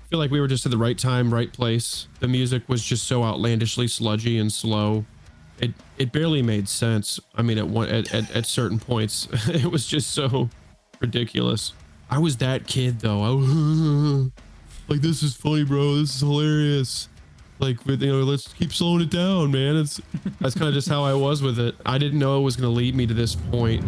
feel like we were just at the right time, right place. The music was just so outlandishly sludgy and slow. It barely made sense. I mean, at certain points, it was just so ridiculous. I was that kid though. Like, this is funny, bro. This is hilarious. Like, let's keep slowing it down, man. That's kind of just how I was with it. I didn't know it was going to lead me to this point,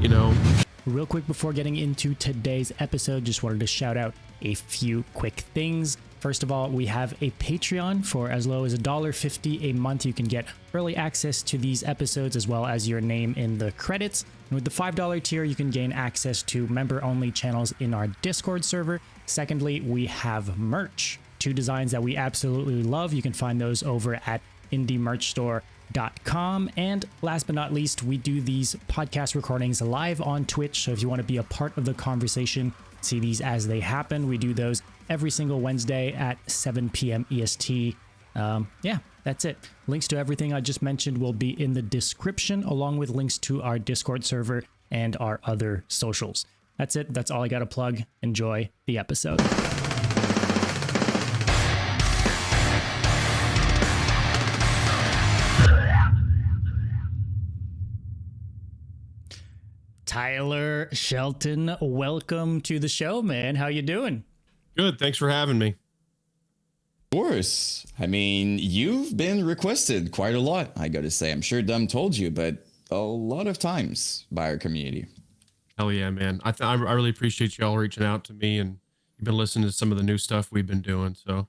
Real quick before getting into today's episode, just wanted to shout out a few quick things. First of all, we have a Patreon. For as low as $1.50 a month, you can get early access to these episodes as well as your name in the credits. And with the $5 tier, you can gain access to member-only channels in our Discord server. Secondly, we have merch. 2 designs that we absolutely love. You can find those over at indiemerchstore.com. And last but not least, we do these podcast recordings live on Twitch. So if you want to be a part of the conversation, see these as they happen. We do those every single Wednesday at 7 p.m. EST. Yeah, that's it. Links to everything I just mentioned will be in the description, along with links to our Discord server and our other socials. That's it. That's all I got to plug. Enjoy the episode. Tyler Shelton, welcome to the show, man. How you doing? Good. Thanks for having me. Of course. I mean, you've been requested quite a lot, I gotta say. I'm sure Dom told you, but a lot of times by our community. Hell yeah, man. I really appreciate y'all reaching out to me, and you've been listening to some of the new stuff we've been doing. So,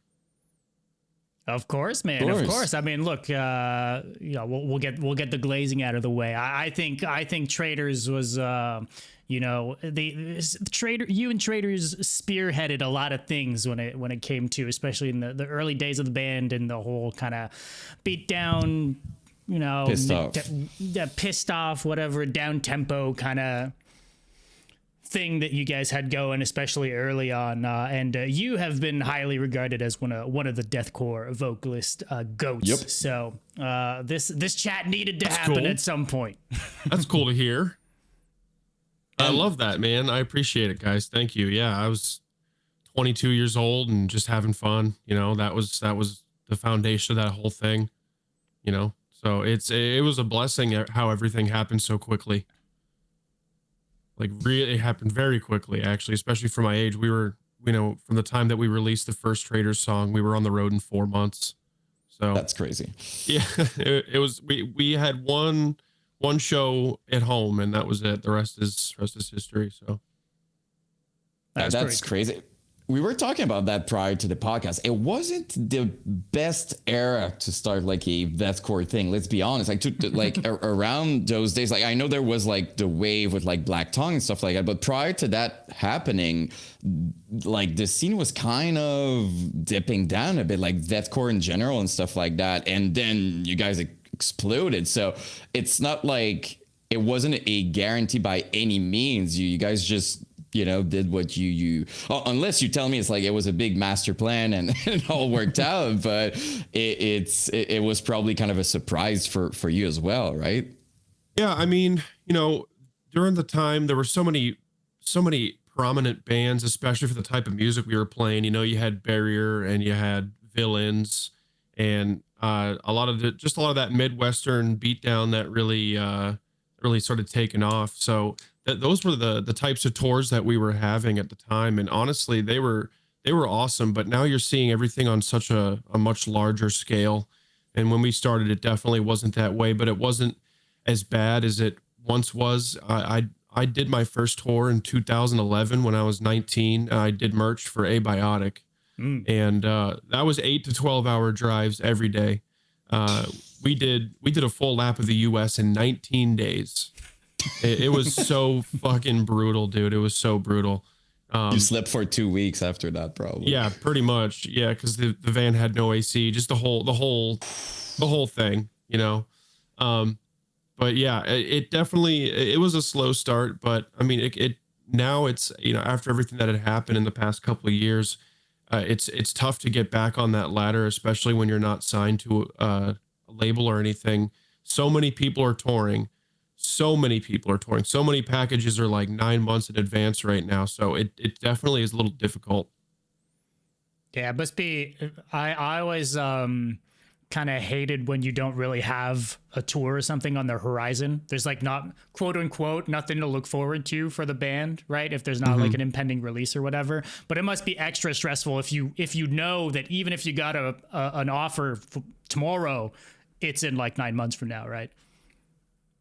of course, man. Of course. I mean, look, we'll get the glazing out of the way. I think Traitors was, the Traitors. You and Traitors spearheaded a lot of things when it came to, especially in the early days of the band and the whole kind of Beatdown, pissed off, whatever, Downtempo kind of thing that you guys had going, especially early on, and you have been highly regarded as one of the deathcore vocalist goats. Yep. So this chat needed to happen cool. At some point. That's cool to hear. I love that, man. I appreciate it, guys. Thank you. Yeah, I was 22 years old and just having fun. That was the foundation of that whole thing. So it was a blessing how everything happened so quickly. Like, really, it happened very quickly, actually, especially for my age. We were, from the time that we released the first Traitors song, we were on the road in 4 months. So that's crazy. Yeah, it was. We had one show at home, and that was it. The rest is history. So that's crazy. We were talking about that prior to the podcast. It wasn't the best era to start like a deathcore thing. Let's be honest. Around those days, I know there was like the wave with like Black Tongue and stuff like that. But prior to that happening, like the scene was kind of dipping down a bit, like deathcore in general and stuff like that. And then you guys exploded. So it's not like it wasn't a guarantee by any means. You guys just did what you unless you tell me it's like it was a big master plan and it all worked out, but it was probably kind of a surprise for you as well, right? Yeah, I mean, during the time there were so many prominent bands, especially for the type of music we were playing. You had Barrier and you had Villains and a lot of that Midwestern beatdown that really started taking off. So those were the types of tours that we were having at the time. And honestly, they were awesome, but now you're seeing everything on such a much larger scale. And when we started, it definitely wasn't that way, but it wasn't as bad as it once was. I did my first tour in 2011 when I was 19. I did merch for Abiotic. And that was 8 to 12 hour drives every day. We did a full lap of the US in 19 days. It was so fucking brutal, dude. It was so brutal. You slept for 2 weeks after that, probably. Yeah, pretty much. Yeah, because the van had no AC, just the whole thing, But yeah, it definitely was a slow start. But I mean, it now it's after everything that had happened in the past couple of years, it's tough to get back on that ladder, especially when you're not signed to a label or anything. So many people are touring. So many packages are like 9 months in advance right now. So it definitely is a little difficult. Yeah, it must be. I always kind of hated when you don't really have a tour or something on the horizon. There's like not quote unquote nothing to look forward to for the band, right? If there's not like an impending release or whatever. But it must be extra stressful if you know that even if you got an offer tomorrow, it's in like 9 months from now, right?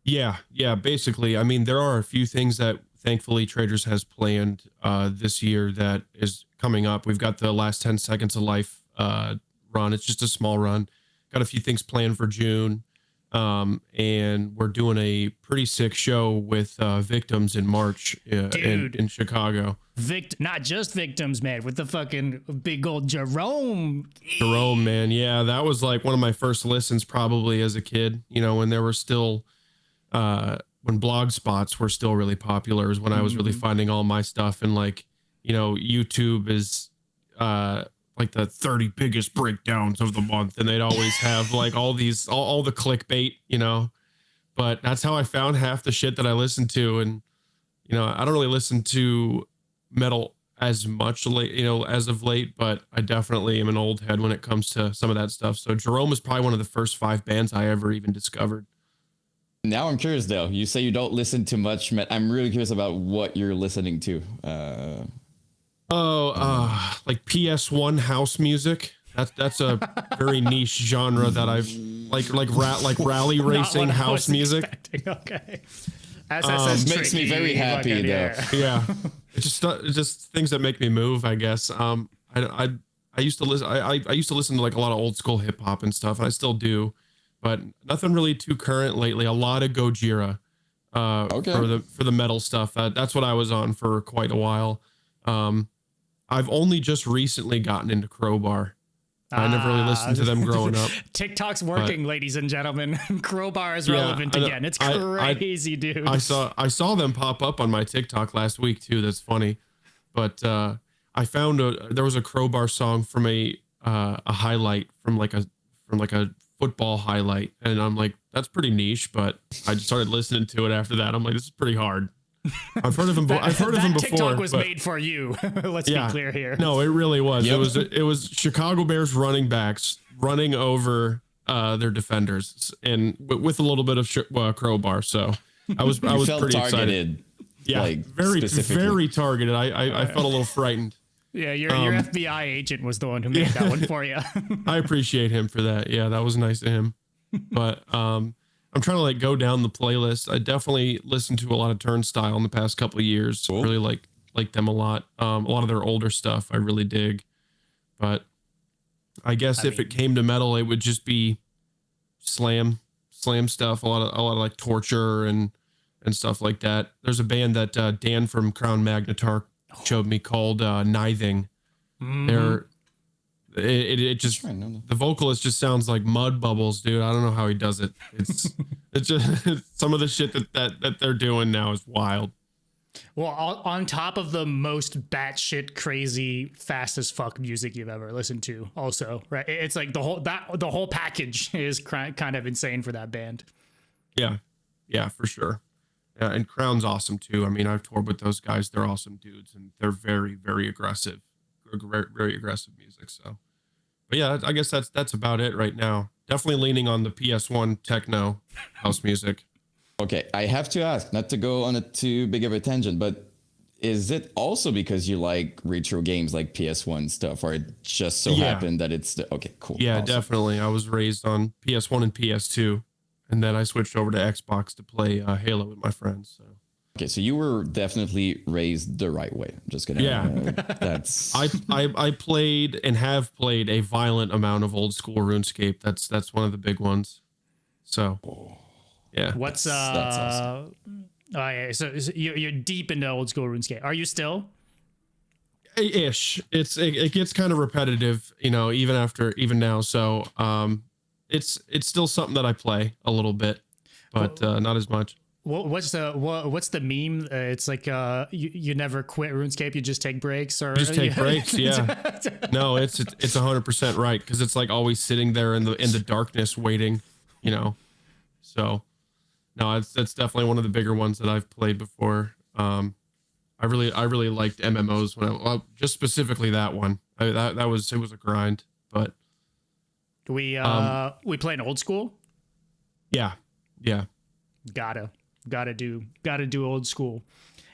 Yeah, basically. I mean, there are a few things that thankfully Traitors has planned this year that is coming up. We've got the last 10 seconds of life run. It's just a small run. Got a few things planned for June. And we're doing a pretty sick show with Victims in March in Chicago. Not just Victims, man, with the fucking big old Jerome. Jerome, man. Yeah, that was like one of my first listens probably as a kid, you know, when there were still when blog spots were still really popular is when I was really finding all my stuff. And like, you know, YouTube is like the 30 biggest breakdowns of the month, and they'd always have like all these all the clickbait, you know. But that's how I found half the shit that I listened to. And you know, I don't really listen to metal as much late, you know, as of late, but I definitely am an old head when it comes to some of that stuff. So Jerome is probably one of the first 5 bands I ever even discovered. Now I'm curious though. You say you don't listen to much. I'm really curious about what you're listening to. Like PS1 house music. That's a very niche genre that I've like rally racing house music. Okay. Makes me very happy though. Yeah, it's just things that make me move, I guess. I used to listen. I used to listen to like a lot of old school hip hop and stuff, and I still do, but nothing really too current lately. A lot of Gojira, for the metal stuff. That's what I was on for quite a while. I've only just recently gotten into Crowbar. I never really listened to them growing up. TikTok's working, ladies and gentlemen. Crowbar is relevant again. It's crazy, dude. I saw them pop up on my TikTok last week too. That's funny, but I found there was a Crowbar song from a highlight from like a football highlight, and I'm like, that's pretty niche. But I just started listening to it after that. I'm like, this is pretty hard. I've heard of him. I've heard of him before. TikTok was made for you. Let's be clear here. No, it really was. Yep. It was Chicago Bears running backs running over their defenders, and with a little bit of Crowbar. So I was pretty targeted, excited. Yeah, like, very targeted. I felt a little frightened. Yeah, your FBI agent was the one who made that one for you. I appreciate him for that. Yeah, that was nice of him. But I'm trying to like go down the playlist. I definitely listened to a lot of Turnstile in the past couple of years. Cool. Really like them a lot. A lot of their older stuff I really dig. But I guess if it came to metal, it would just be slam stuff. A lot of like Torture and stuff like that. There's a band that Dan from Crown Magnetar showed me called Nithing. They're it just the vocalist just sounds like mud bubbles, dude. I don't know how he does it. It's just some of the shit that they're doing now is wild. Well, on top of the most batshit crazy fast as fuck music you've ever listened to, also, right? It's like the whole package is kind of insane for that band. Yeah, for sure. Yeah, and Crown's awesome too. I mean, I've toured with those guys. They're awesome dudes, and they're very, very aggressive. Very aggressive music. So, but yeah, I guess that's about it right now. Definitely leaning on the PS1 techno house music. Okay, I have to ask, not to go on a too big of a tangent, but is it also because you like retro games like PS1 stuff, or it just so happened that it's okay, cool. Yeah, awesome. Definitely. I was raised on PS1 and PS2, and then I switched over to Xbox to play Halo with my friends. So. Okay, so you were definitely raised the right way. I'm just gonna. That's. I played and have played a violent amount of old school RuneScape. That's one of the big ones. So, yeah. What's that's awesome. Oh yeah, so you're deep into old school RuneScape. Are you still? Ish. It gets kind of repetitive, you know, even now. So, it's still something that I play a little bit, but not as much. What's the meme? It's like you never quit RuneScape, you just take breaks, or just take breaks. Yeah, no, it's 100% right, because it's like always sitting there in the darkness waiting, you know. So no, it's definitely one of the bigger ones that I've played before. I I really liked MMOs when well, just specifically that one. It was a grind, but we playing old school. Yeah. Gotta do old school.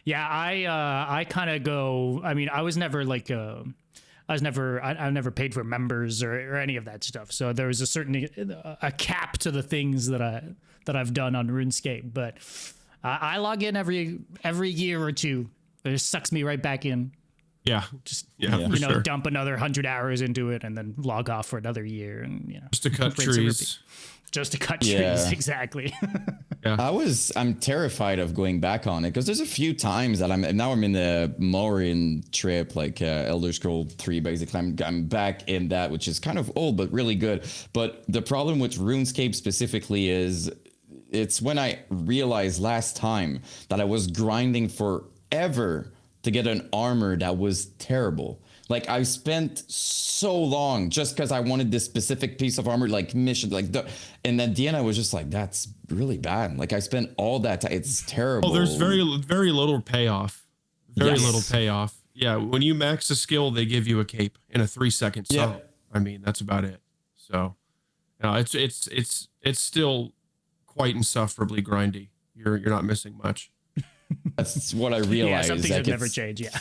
Yeah, I kind of go. I mean, I was never like I never paid for members or any of that stuff. So there was a cap to the things that I've done on RuneScape. But I log in every year or two. It just sucks me right back in. Yeah, sure. Dump another 100 hours into it and then log off for another year, and just to cut trees. Just to cut trees, exactly. Yeah. I'm terrified of going back on it because there's a few times that I'm in the Morin trip, like Elder Scroll 3. Basically, I'm back in that, which is kind of old but really good. But the problem with RuneScape specifically is it's when I realized last time that I was grinding forever to get an armor that was terrible. Like I spent so long just because I wanted this specific piece of armor, like mission, and at the end I was just like, that's really bad. Like I spent all that time. It's terrible. Oh, there's very little payoff. Very little payoff. Yeah, when you max a skill, they give you a cape in a 3-second song. Yeah. I mean, that's about it. So, it's still quite insufferably grindy. You're not missing much. That's what I realized. Yeah, some things have never changed. Yeah.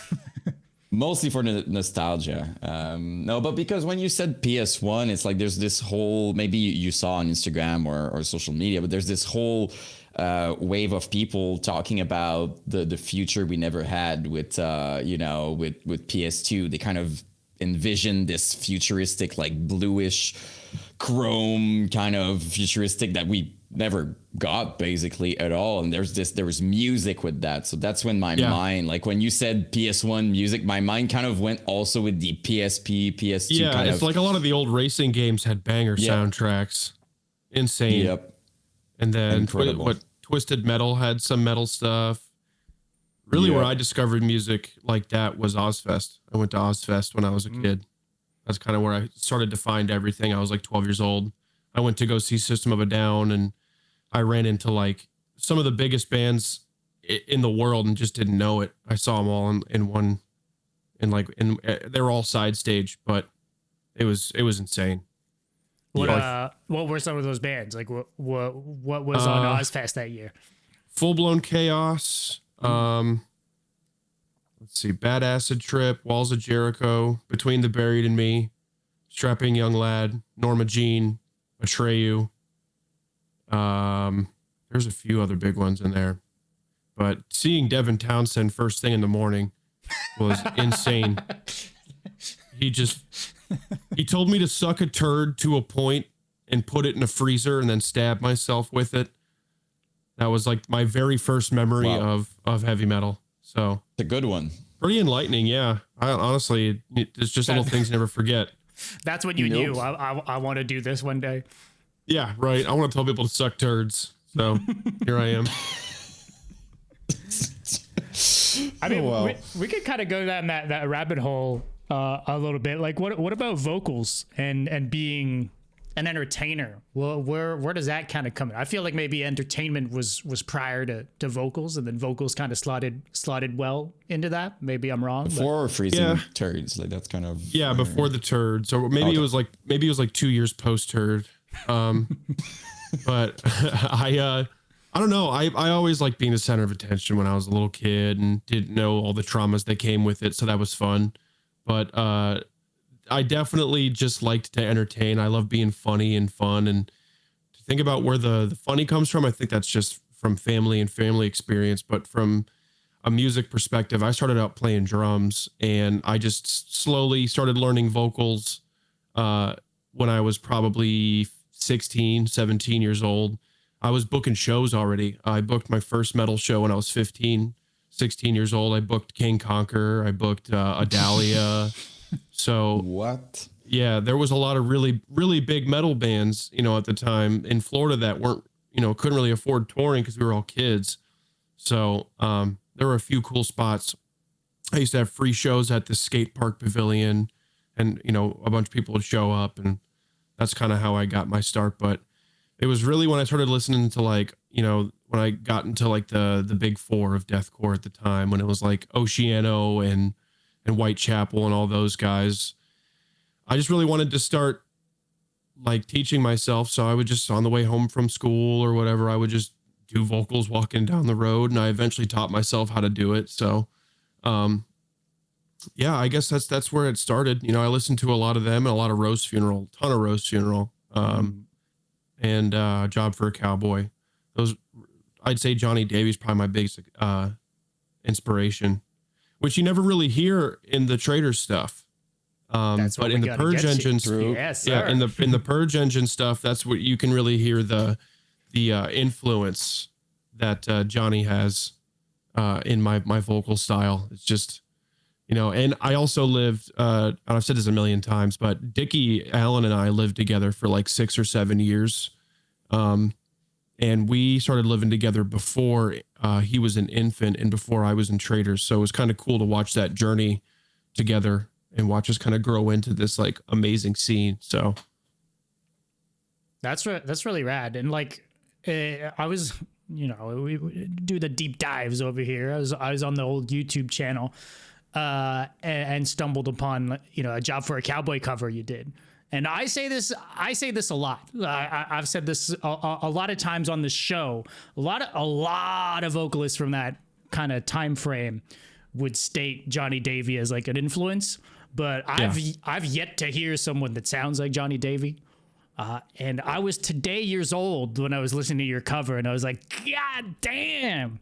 Mostly for nostalgia. No, but because when you said PS1, it's like there's this whole, maybe you saw on Instagram or social media, but there's this whole wave of people talking about the future we never had with with PS2. They kind of envisioned this futuristic, like bluish chrome kind of futuristic that we never got basically at all. And there was music with that. So that's when my mind, like when you said PS1 music, my mind kind of went also with the PSP, PS2. Yeah, it's like a lot of the old racing games had banger soundtracks. Insane. Yep. And then what Twisted Metal had some metal stuff. Really, where I discovered music like that was Ozzfest. I went to Ozzfest when I was a kid. That's kind of where I started to find everything. I was like 12 years old. I went to go see System of a Down, and I ran into like some of the biggest bands in the world and just didn't know it. I saw them all they were all side stage, but it was insane. What were some of those bands? Like what was on Ozzfest that year? Full Blown Chaos. Let's see, Bad Acid Trip, Walls of Jericho, Between the Buried and Me, Strapping Young Lad, Norma Jean, Atreyu. There's a few other big ones in there, but seeing Devin Townsend first thing in the morning was insane. He told me to suck a turd to a point and put it in a freezer and then stab myself with it. That was like my very first memory of heavy metal. So it's a good one. Pretty enlightening. Yeah. I honestly, it's just little things you never forget. That's when you knew I want to do this one day. Yeah, right. I want to tell people to suck turds. So here I am. I mean, we could kind of go down that rabbit hole a little bit. Like, what about vocals and being an entertainer? Well, where does that kind of come in? I feel like maybe entertainment was prior to vocals, and then vocals kind of slotted well into that. Maybe I'm wrong. Before freezing turds, like that's kind of before the turd. So maybe it was like 2 years post turd. But I don't know. I always liked being the center of attention when I was a little kid and didn't know all the traumas that came with it. So that was fun. But I definitely just liked to entertain. I love being funny and fun, and to think about where the funny comes from. I think that's just from family and family experience. But from a music perspective, I started out playing drums, and I just slowly started learning vocals when I was probably 16, 17 years old. I was booking shows already. I booked my first metal show when I was 15, 16 years old. I booked King Conquer. I booked Adalia. So what? Yeah, there was a lot of really, really big metal bands, at the time in Florida that weren't, couldn't really afford touring because we were all kids. So there were a few cool spots. I used to have free shows at the skate park pavilion, and, a bunch of people would show up, and that's kind of how I got my start. But it was really when I started listening to when I got into like the big four of deathcore at the time, when it was like Oceano and Whitechapel and all those guys. I just really wanted to start like teaching myself. So I would just, on the way home from school or whatever, I would just do vocals walking down the road, and I eventually taught myself how to do it. So, yeah, I guess that's where it started. You know, I listened to a lot of them and a lot of Rose Funeral, ton of Rose Funeral, and Job for a Cowboy. Those, I'd say Johnny Davy's probably my biggest inspiration, which you never really hear in the Traitors stuff. But in the Purge Engine, yeah, in the Purge Engine stuff, that's what you can really hear the influence that Johnny has in my vocal style. It's just, you know, and I also lived, I've said this a million times, but Dickie Allen and I lived together for like 6 or 7 years. And we started living together before he was an infant and before I was in Traitors. So it was kind of cool to watch that journey together and watch us kind of grow into this like amazing scene. So that's really rad. And like, I was, you know, we do the deep dives over here. I was on the old YouTube channel, and stumbled upon, you know, a Job for a Cowboy cover you did. And I say this a lot. I've said this a lot of times on the show. A lot of vocalists from that kind of time frame would state Johnny Davy as like an influence, but I've yet to hear someone that sounds like Johnny Davy. And I was today years old when I was listening to your cover, and I was like, God damn,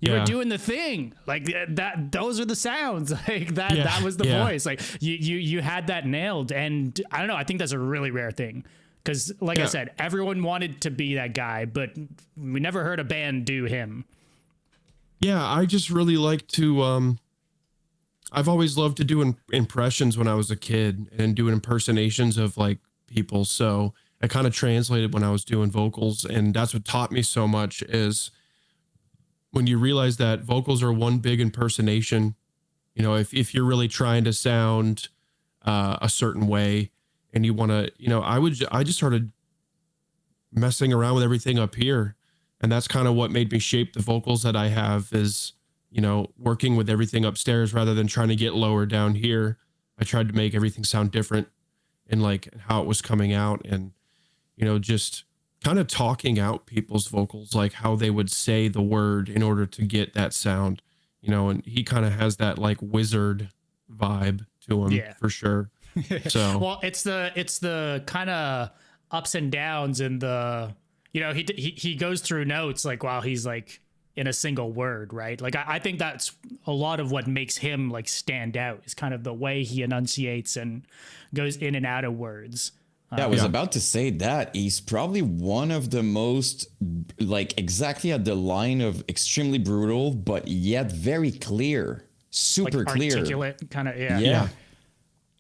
you were doing the thing like that. Those are the sounds like that. Yeah. That was the voice. Like you had that nailed. And I don't know. I think that's a really rare thing. Cause like I said, everyone wanted to be that guy, but we never heard a band do him. Yeah. I just really like to, I've always loved to do impressions when I was a kid and do impersonations of like people. So I kind of translated when I was doing vocals, and that's what taught me so much is when you realize that vocals are one big impersonation. You know, if you're really trying to sound a certain way and you want to, you know, I just started messing around with everything up here. And that's kind of what made me shape the vocals that I have is, you know, working with everything upstairs rather than trying to get lower down here. I tried to make everything sound different in like how it was coming out, and, you know, just kind of talking out people's vocals, like how they would say the word in order to get that sound, you know, and he kind of has that like wizard vibe to him for sure. So, well, it's the kind of ups and downs and the, you know, he goes through notes like while he's like in a single word, right? Like I think that's a lot of what makes him like stand out is kind of the way he enunciates and goes in and out of words. Yeah, I was about to say that he's probably one of the most like exactly at the line of extremely brutal, but yet very clear, super like clear, articulate, kind of. Yeah.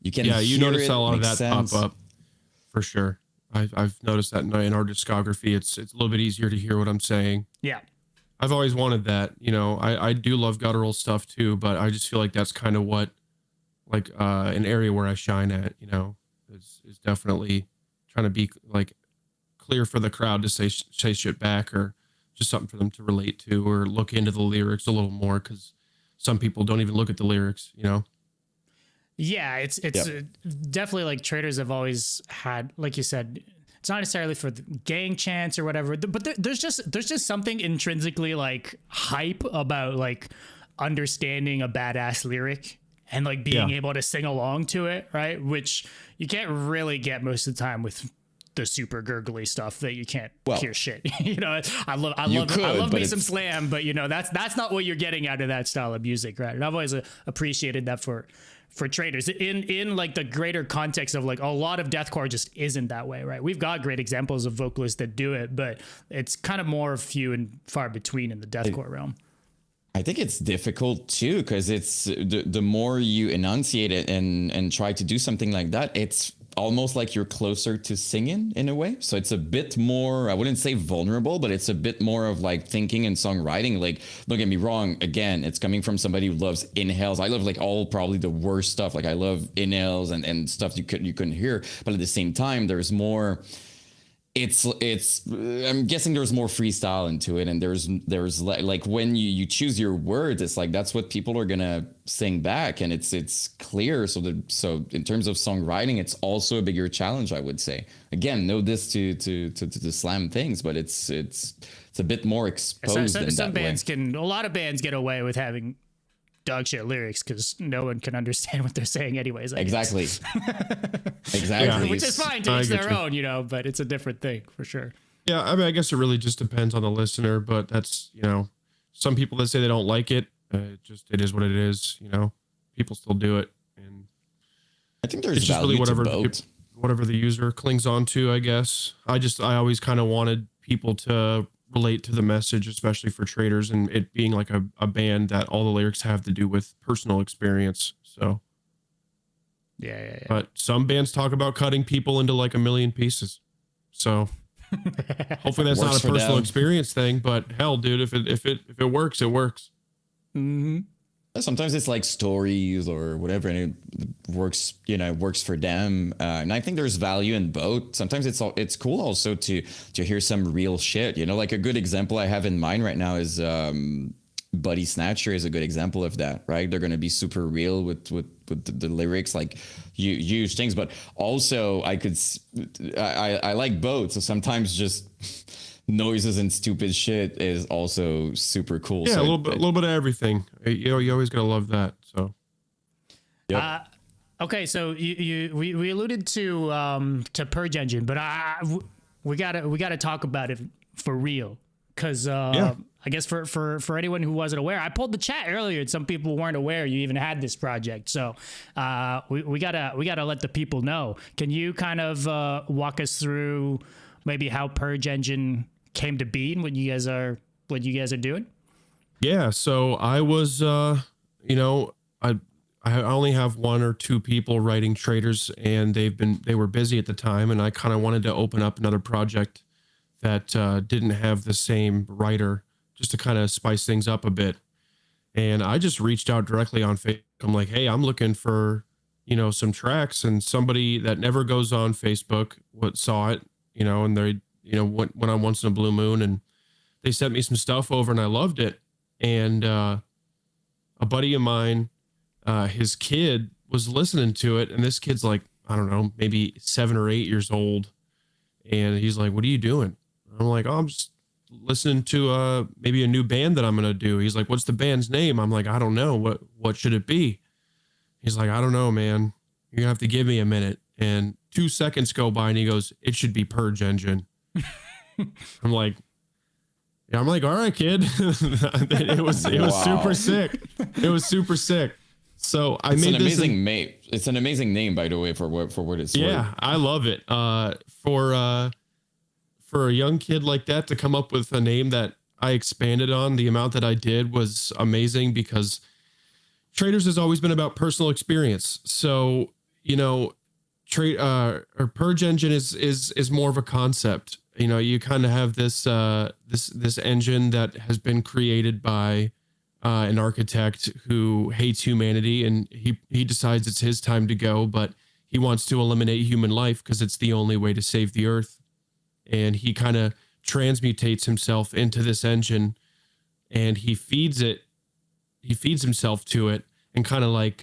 You can. Yeah, you notice a lot of that pop up for sure. I've noticed that in our discography. It's a little bit easier to hear what I'm saying. Yeah. I've always wanted that, you know. I do love guttural stuff too, but I just feel like that's kind of what, like, an area where I shine at, you know, is definitely trying to be like clear for the crowd to say shit back, or just something for them to relate to or look into the lyrics a little more, because some people don't even look at the lyrics, you know. Yeah, it's definitely like Traitors have always had, like you said, it's not necessarily for the gang chants or whatever, but there's just something intrinsically like hype about like understanding a badass lyric and like being able to sing along to it, right? Which you can't really get most of the time with the super gurgly stuff that you can't hear shit. You know, I love me some slam, but you know, that's not what you're getting out of that style of music, right? And I've always appreciated that for Traitors in like the greater context of like a lot of deathcore just isn't that way, right? We've got great examples of vocalists that do it, but it's kind of more few and far between in the deathcore realm. I think it's difficult too, because it's the more you enunciate it and try to do something like that, it's almost like you're closer to singing in a way. So it's a bit more, I wouldn't say vulnerable, but it's a bit more of like thinking and songwriting. Like, don't get me wrong, again, it's coming from somebody who loves inhales. I love like all probably the worst stuff. Like I love inhales and stuff you couldn't hear. But at the same time, there's more, it's I'm guessing there's more freestyle into it, and there's like when you choose your words, it's like that's what people are gonna sing back, and it's clear. So in terms of songwriting, it's also a bigger challenge, I would say. Again, no diss to slam things, but it's a bit more exposed. Some bands a lot of bands get away with having dog shit lyrics because no one can understand what they're saying anyways. Exactly. Exactly. Yeah. Which is fine to each their own, but it's a different thing for sure. Yeah, I mean, I guess it really just depends on the listener, but that's, some people that say they don't like it, it is what it is, people still do it. And I think there's it's just really whatever the user clings on to, I guess. I always kind of wanted people to relate to the message, especially for Traitors, and it being like a band that all the lyrics have to do with personal experience. So yeah. But some bands talk about cutting people into like a million pieces. So hopefully that's not a personal experience thing, but hell, dude, if it works, it works. Mm-hmm. Sometimes it's like stories or whatever, and it works, works for them. And I think there's value in both. Sometimes it's cool also to hear some real shit, like a good example I have in mind right now is Buddy Snatcher is a good example of that, right? They're going to be super real with the lyrics, like huge things, but also I like both. So sometimes just noises and stupid shit is also super cool. Yeah, so a little bit of everything. You always gotta love that. So, yeah. Okay, so we alluded to Purge Engine, but we gotta talk about it for real, because I guess for anyone who wasn't aware, I pulled the chat earlier, and some people weren't aware you even had this project. So we gotta let the people know. Can you kind of walk us through maybe how Purge Engine came to be and what you guys are doing? Yeah, so I was I only have one or two people writing Traitors, and they were busy at the time, and I kind of wanted to open up another project that didn't have the same writer, just to kind of spice things up a bit. And I just reached out directly on Facebook. I'm like, hey, I'm looking for some tracks, and somebody that never goes on Facebook saw it, and they went on once in a blue moon, and they sent me some stuff over, and I loved it. And a buddy of mine, his kid was listening to it, and this kid's like, I don't know, maybe 7 or 8 years old, and he's like, what are you doing? I'm like, oh, I'm just listening to maybe a new band that I'm gonna do. He's like, what's the band's name? I'm like, I don't know. What should it be? He's like, I don't know, man. You're gonna have to give me a minute. And 2 seconds go by, and he goes, it should be Purge Engine. I'm like, all right, kid. it was super sick. It was super sick. So I made this name. It's an amazing name, by the way, for what it's worth. Yeah, I love it. For a young kid like that to come up with a name that I expanded on the amount that I did was amazing, because Traitors has always been about personal experience. So, or Purge Engine is more of a concept. You kind of have this engine that has been created by an architect who hates humanity, and he decides it's his time to go, but he wants to eliminate human life because it's the only way to save the earth. And he kind of transmutates himself into this engine, and he feeds himself to it, and kind of like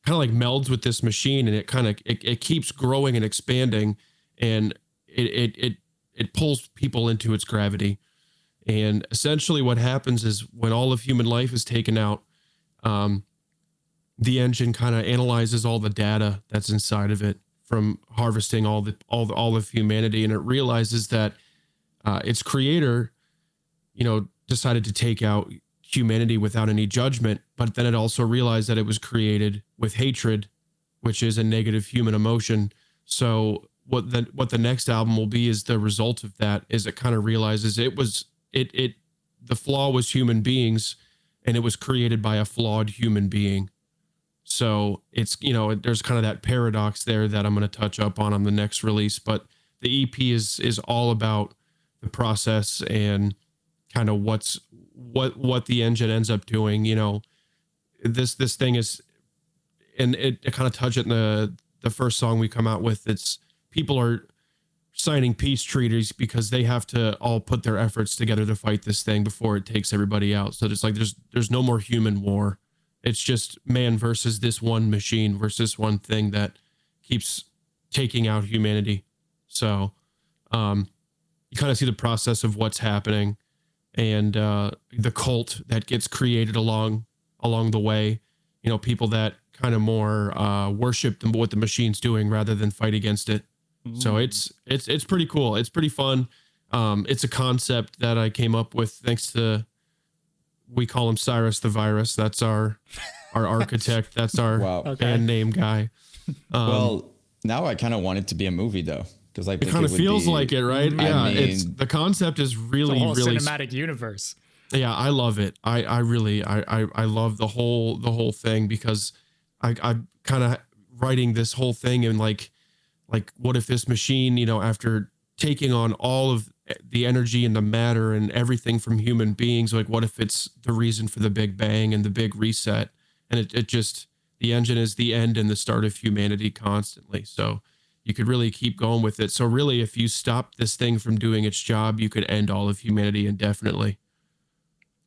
melds with this machine, and it keeps growing and expanding, and it pulls people into its gravity. And essentially what happens is when all of human life is taken out, the engine kind of analyzes all the data that's inside of it from harvesting all of humanity, and it realizes that its creator, decided to take out humanity without any judgment, but then it also realized that it was created with hatred, which is a negative human emotion. So what the next album will be is the result of that, is it kind of realizes the flaw was human beings, and it was created by a flawed human being. So it's, there's kind of that paradox there that I'm going to touch up on the next release, but the EP is all about the process and kind of what the engine ends up doing. This thing is, and it kind of touched it in the first song we come out with. It's people are signing peace treaties because they have to all put their efforts together to fight this thing before it takes everybody out. So it's like there's no more human war. It's just man versus this one machine versus one thing that keeps taking out humanity. So you kind of see the process of what's happening, and the cult that gets created along the way. You know, people that kind of more worship what the machine's doing rather than fight against it. So it's pretty cool. It's pretty fun. It's a concept that I came up with thanks to, we call him Cyrus the Virus. That's our architect. That's our band name guy. Well, now I kind of want it to be a movie though, because it kind of feels like it, right? Yeah, I mean, the concept is really, really cinematic universe. Yeah, I love it. I really love the whole thing, because I'm kind of writing this whole thing and like what if this machine, you know, after taking on all of the energy and the matter and everything from human beings, like what if it's the reason for the Big Bang and the big reset, and it just, the engine is the end and the start of humanity constantly. So you could really keep going with it. So really, if you stop this thing from doing its job, you could end all of humanity indefinitely.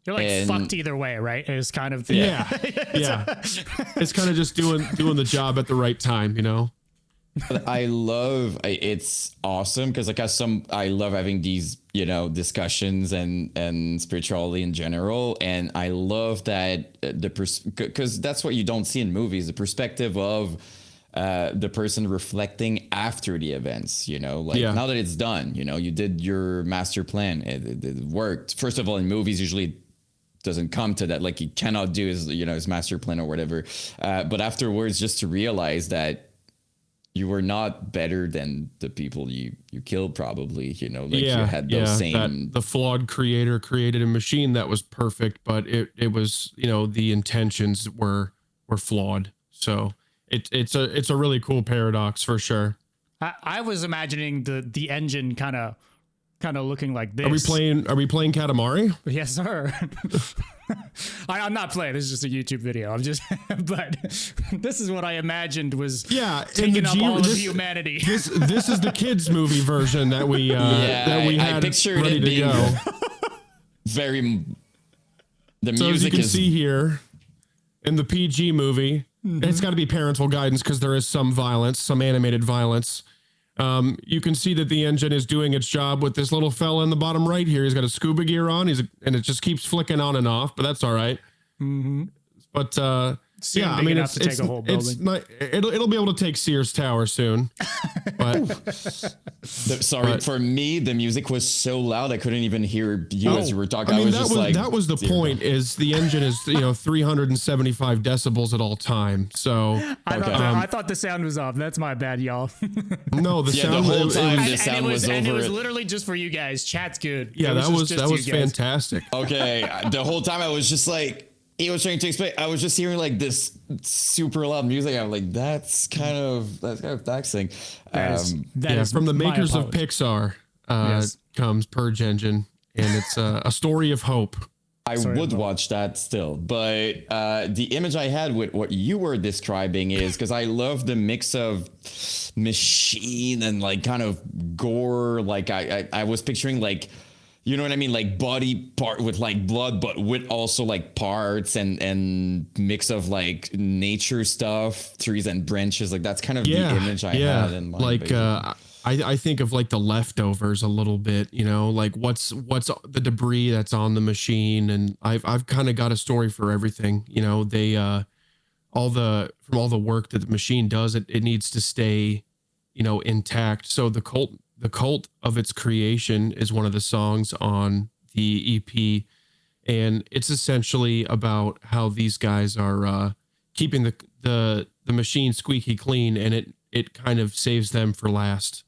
You're like fucked either way, right? It's kind of yeah. It's kind of just doing the job at the right time, you know. But it's awesome because I love having these, you know, discussions and spirituality in general, and I love that because that's what you don't see in movies, the perspective of the person reflecting after the events, you know, like now that it's done, you know, you did your master plan, it worked. First of all, in movies usually doesn't come to that, like he cannot do his master plan or whatever, but afterwards, just to realize that you were not better than the people you killed, probably, you know, like you had those same. That the flawed creator created a machine that was perfect, but it was, you know, the intentions were flawed. So it's a really cool paradox for sure. I was imagining the engine kind of looking like this. Are we playing Katamari? Yes, sir. I'm not playing. This is just a YouTube video. But this is what I imagined was taking up all of humanity. This is the kids movie version that we had ready to go. The so music as you can see here in the PG movie, it's got to be parental guidance because there is some violence, some animated violence. You can see that the engine is doing its job with this little fella in the bottom right here. He's got a scuba gear on. And it just keeps flicking on and off, but that's all right. But I mean, take a whole building. It'll be able to take Sears Tower soon. But for me, the music was so loud I couldn't even hear you as you were talking. I mean, that was the point. Is the engine is 375 decibels at all time. So I thought the sound was off. That's my bad, y'all. No, the sound the whole time the sound was over. And it was literally just for you guys. Chat's good. Yeah, that was fantastic. Okay, the whole time I was just like. He was trying to explain. I was just hearing like this super loud music. I'm like, that's kind of taxing. From the makers of Pixar comes Purge Engine, and it's a story of hope. I would watch that still, but the image I had with what you were describing is because I love the mix of machine and like kind of gore. Like I was picturing like. You know what I mean? Like body part with like blood, but with also like parts and mix of like nature stuff, trees and branches. Like that's kind of the image I had in mind. Like I think of like the leftovers a little bit, you know, like what's the debris that's on the machine. And I've kind of got a story for everything, you know, they all the work that the machine does, it needs to stay, you know, intact. So the cult of its creation is one of the songs on the EP, and it's essentially about how these guys are keeping the machine squeaky clean, and it kind of saves them for last.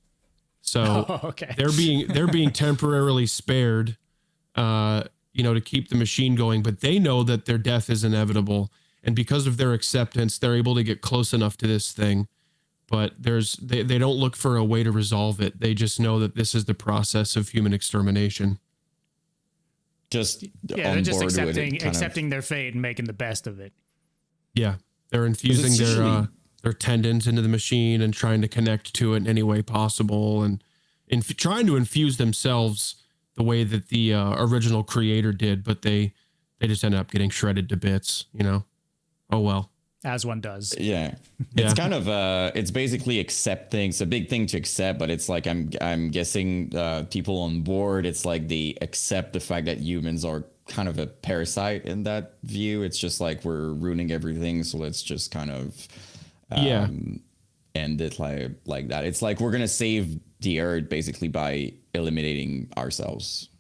So they're being temporarily spared, you know, to keep the machine going, but they know that their death is inevitable, and because of their acceptance, they're able to get close enough to this thing. But they don't look for a way to resolve it. They just know that this is the process of human extermination. They're just accepting their fate and making the best of it. Yeah, they're infusing their tendons into the machine and trying to connect to it in any way possible. And trying to infuse themselves the way that the original creator did, but they just end up getting shredded to bits, you know? Oh, well. As one does. Yeah. It's kind of it's basically accepting. It's a big thing to accept, but it's like I'm guessing people on board, it's like they accept the fact that humans are kind of a parasite in that view. It's just like we're ruining everything, so let's just kind of end it like that. It's like we're gonna save the earth basically by eliminating ourselves.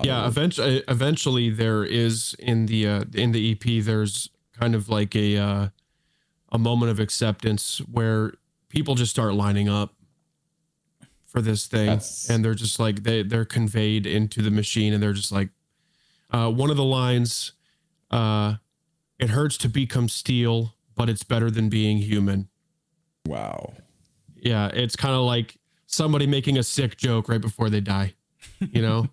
Yeah, eventually there is in the EP, there's kind of like a moment of acceptance where people just start lining up for this thing, and they're just like they're conveyed into the machine, and they're just like one of the lines, it hurts to become steel, but it's better than being human. Wow. Yeah, it's kind of like somebody making a sick joke right before they die, you know?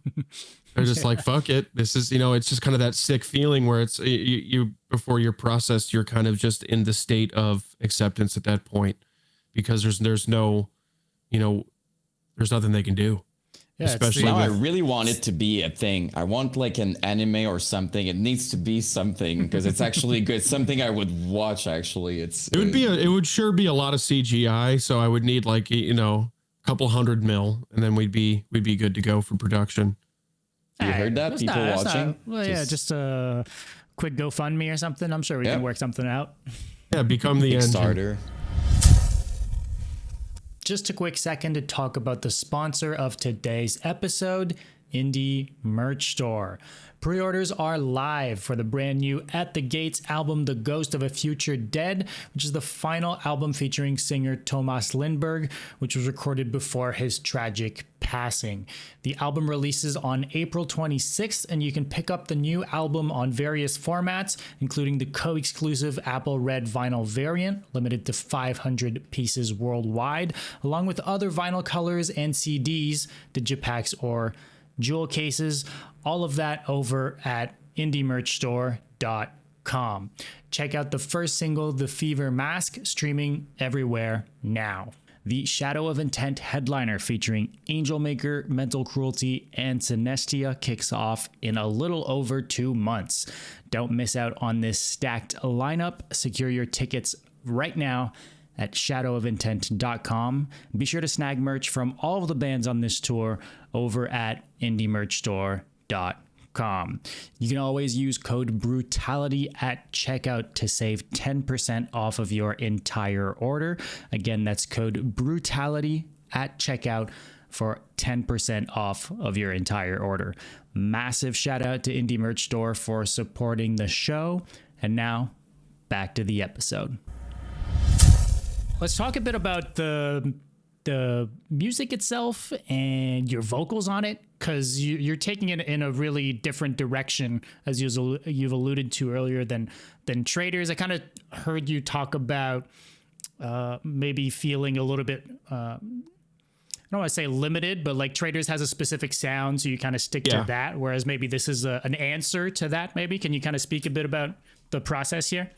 They're just like, fuck it. This is, you know, it's just kind of that sick feeling where it's you before you're processed, you're kind of just in the state of acceptance at that point, because there's no, you know, there's nothing they can do. Yeah, especially now I really want it to be a thing. I want like an anime or something. It needs to be something because it's actually good. Something I would watch. Actually, it would sure be a lot of CGI. So I would need like, you know, a couple $100 million, and then we'd be good to go for production. You heard that? People watching? Just a quick GoFundMe or something. I'm sure we can work something out. Yeah, become the Kickstarter. Just a quick second to talk about the sponsor of today's episode, Indie Merch Store. Pre-orders are live for the brand new At the Gates album, The Ghost of a Future Dead, which is the final album featuring singer Thomas Lindberg, which was recorded before his tragic passing. The album releases on April 26th, and you can pick up the new album on various formats, including the co-exclusive Apple Red vinyl variant, limited to 500 pieces worldwide, along with other vinyl colors and CDs, digipacks, or jewel cases. All of that over at indiemerchstore.com. Check out the first single, The Fever Mask, streaming everywhere now. The Shadow of Intent headliner featuring Angel Maker, Mental Cruelty, and Synestia kicks off in a little over 2 months. Don't miss out on this stacked lineup. Secure your tickets right now at shadowofintent.com. Be sure to snag merch from all of the bands on this tour over at indiemerchstore.com. You can always use code BRUTALITY at checkout to save 10% off of your entire order. Again, that's code BRUTALITY at checkout for 10% off of your entire order. Massive shout out to Indie Merch Store for supporting the show. And now, back to the episode. Let's talk a bit about the music itself and your vocals on it, because you're taking it in a really different direction, as you've alluded to earlier than Traitors. I kind of heard you talk about maybe feeling a little bit, I don't want to say limited, but like Traitors has a specific sound, so you kind of stick to that, whereas maybe this is an answer to that. Maybe can you kind of speak a bit about the process here?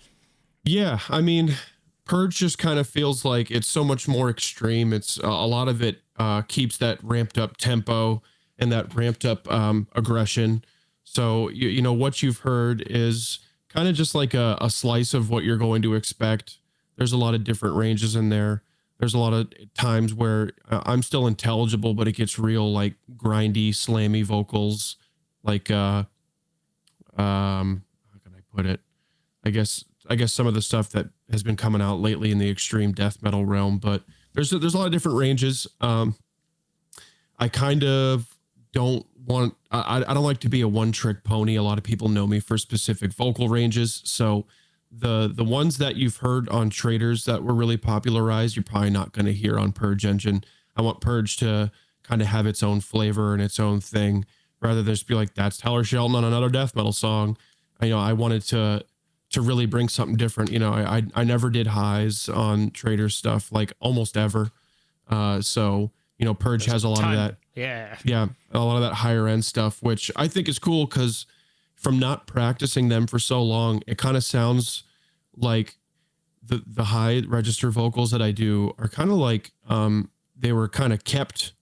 Yeah, I mean, Purge just kind of feels like it's so much more extreme. It's a lot of it keeps that ramped up tempo and that ramped up aggression. So, you know, what you've heard is kind of just like a slice of what you're going to expect. There's a lot of different ranges in there. There's a lot of times where I'm still intelligible, but it gets real like grindy, slammy vocals. Like, how can I put it? I guess some of the stuff that has been coming out lately in the extreme death metal realm, but there's a lot of different ranges. I kind of don't want, I don't like to be a one trick pony. A lot of people know me for specific vocal ranges. So the ones that you've heard on Traitors that were really popularized, you're probably not going to hear on Purge Engine. I want Purge to kind of have its own flavor and its own thing, rather than just be like, that's Tyler Shelton on another death metal song. I wanted to really bring something different. You know, I never did highs on Traitors stuff, like almost ever. So, you know, Purge has a lot of that. Yeah. Yeah. A lot of that higher end stuff, which I think is cool, because from not practicing them for so long, it kind of sounds like the high register vocals that I do are kind of like, they were kind of kept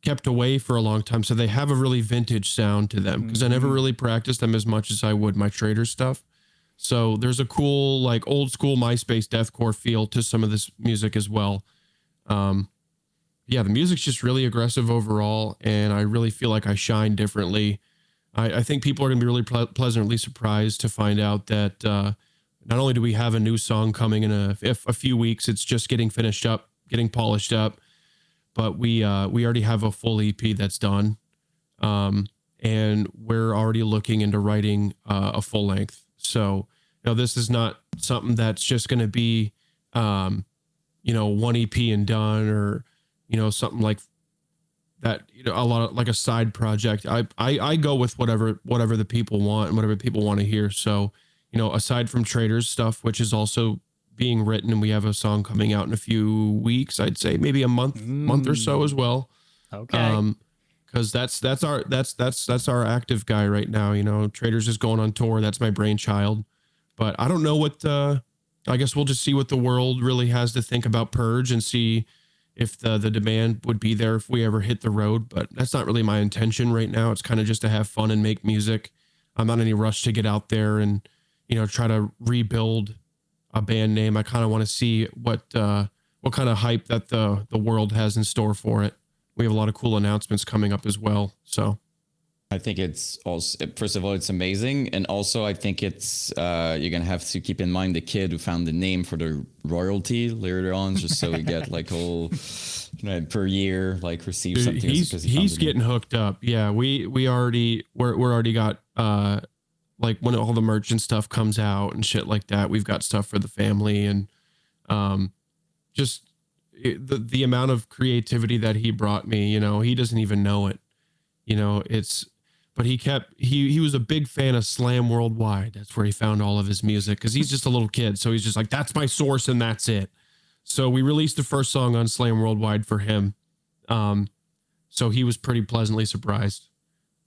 kept away for a long time, so they have a really vintage sound to them, because I never really practiced them as much as I would my Traitors stuff. So there's a cool, like, old school MySpace deathcore feel to some of this music as well. Yeah, the music's just really aggressive overall, and I really feel like I shine differently. I think people are going to be really pleasantly surprised to find out that not only do we have a new song coming in a few weeks, it's just getting finished up, getting polished up, but we already have a full EP that's done, and we're already looking into writing a full length. So, this is not something that's just going to be, one EP and done, or something like that, a lot of like a side project. I go with whatever the people want and whatever people want to hear. So, aside from Traitors stuff, which is also being written, and we have a song coming out in a few weeks, I'd say maybe a month or so as well. Okay. Cause that's our active guy right now. Traitors is going on tour. That's my brainchild, but I don't know what, I guess we'll just see what the world really has to think about Purge, and see if the demand would be there if we ever hit the road. But that's not really my intention right now. It's kind of just to have fun and make music. I'm not in any rush to get out there and, try to rebuild a band name. I kind of want to see what kind of hype that the world has in store for it. We have a lot of cool announcements coming up as well. So I think it's also, first of all, it's amazing. And also I think it's, you're going to have to keep in mind the kid who found the name for the royalty later on, just so we get like whole per year, like receive something. He's getting hooked up. Yeah. We're already got, like when all the merch and stuff comes out and shit like that, we've got stuff for the family, and, just the amount of creativity that he brought me, he doesn't even know it, but he was a big fan of Slam Worldwide. That's where he found all of his music, because he's just a little kid. So he's just like, that's my source and that's it. So we released the first song on Slam Worldwide for him. So he was pretty pleasantly surprised.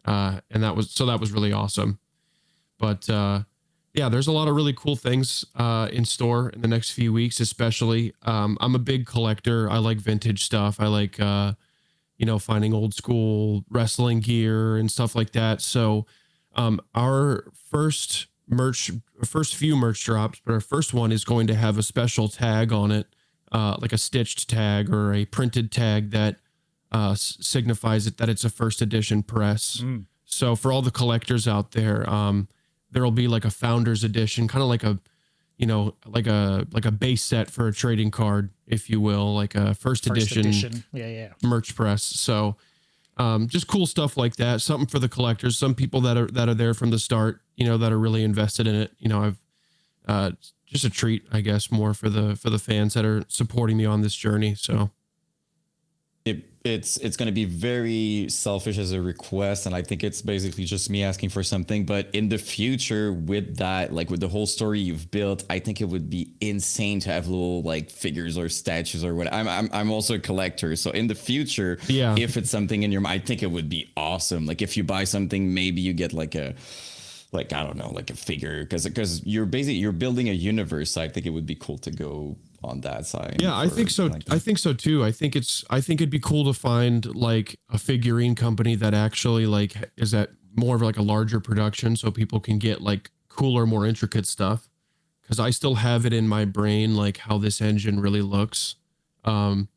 And that was really awesome. But yeah, there's a lot of really cool things in store in the next few weeks, especially. I'm a big collector. I like vintage stuff. I like, finding old school wrestling gear and stuff like that. So our first few merch drops, but our first one is going to have a special tag on it, like a stitched tag or a printed tag that signifies that it's a first edition press. So for all the collectors out there, there'll be like a founder's edition, kind of like a, like a base set for a trading card, if you will, like a first edition. Yeah. Merch press. So just cool stuff like that. Something for the collectors, some people that are there from the start, that are really invested in it. I've just a treat, I guess, more for the fans that are supporting me on this journey. So it's going to be very selfish as a request, and I think it's basically just me asking for something. But in the future, with that, like with the whole story you've built, I think it would be insane to have little like figures or statues or what. I'm also a collector, so in the future, yeah, if it's something in your mind, I think it would be awesome. Like if you buy something, maybe you get like a I don't know, like a figure, because you're building a universe. So I think it would be cool to go on that side. Yeah, I think so. I think so too. I think it'd be cool to find like a figurine company that actually like is at more of like a larger production, so people can get like cooler, more intricate stuff. Because I still have it in my brain like how this engine really looks, in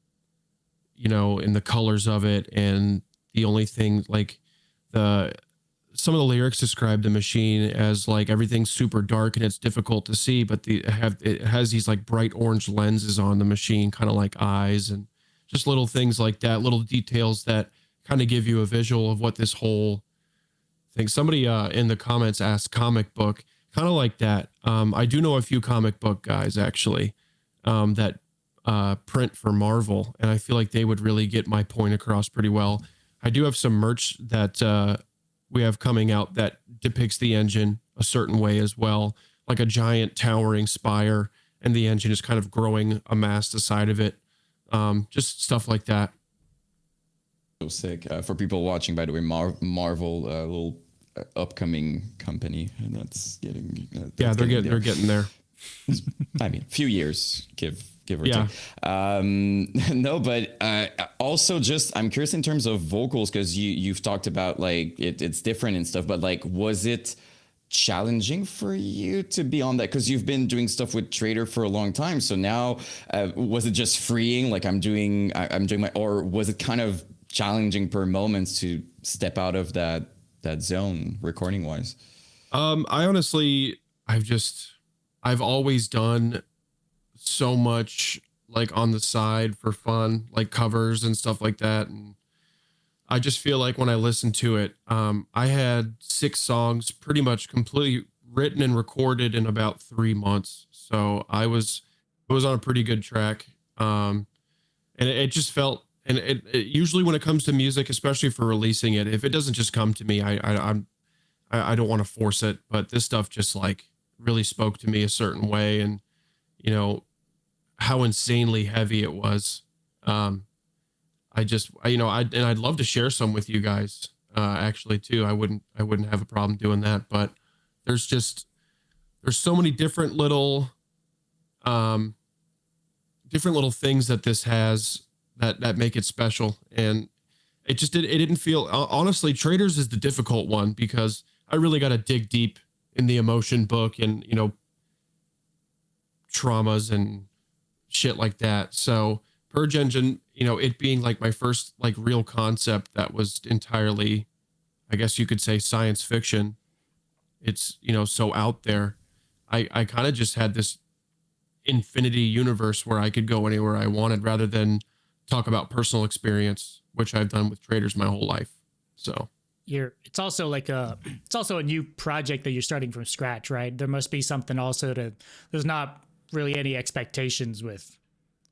the colors of it, and the only thing like some of the lyrics describe the machine as like everything's super dark and it's difficult to see, but it has these like bright orange lenses on the machine, kind of like eyes, and just little things like that, little details that kind of give you a visual of what this whole thing. Somebody in the comments asked comic book, kind of like that. I do know a few comic book guys actually that print for Marvel, and I feel like they would really get my point across pretty well. I do have some merch that we have coming out that depicts the engine a certain way as well, like a giant towering spire, and the engine is kind of growing a mass the side of it. Just stuff like that. So sick. For people watching, by the way, Marvel, little upcoming company, and that's getting. They're getting there. I mean, few years, give give or Yeah. take. No, but also just I'm curious in terms of vocals, because you've talked about like it's different and stuff, but like was it challenging for you to be on that, because you've been doing stuff with Traitor for a long time, so now was it just freeing, like I'm doing my, or was it kind of challenging per moments to step out of that zone recording wise? I honestly, I've always done so much like on the side for fun, like covers and stuff like that. And I just feel like when I listen to it, I had 6 songs pretty much completely written and recorded in about 3 months. So I was on a pretty good track. And it just felt, and it usually when it comes to music, especially for releasing it, if it doesn't just come to me, I don't want to force it, but this stuff just like really spoke to me a certain way. And, you know, how insanely heavy it was. I'd love to share some with you guys, actually too. I wouldn't have a problem doing that, but there's so many different little things that this has that make it special. And it didn't feel, honestly, Traitors is the difficult one because I really got to dig deep in the emotion book and, you know, traumas and shit like that. So Purge Engine, you know, it being like my first like real concept that was entirely, I guess you could say, science fiction. It's, you know, so out there. I kind of just had this infinity universe where I could go anywhere I wanted rather than talk about personal experience, which I've done with Traitors my whole life. So it's also a new project that you're starting from scratch, right? There must be something also there's not really any expectations with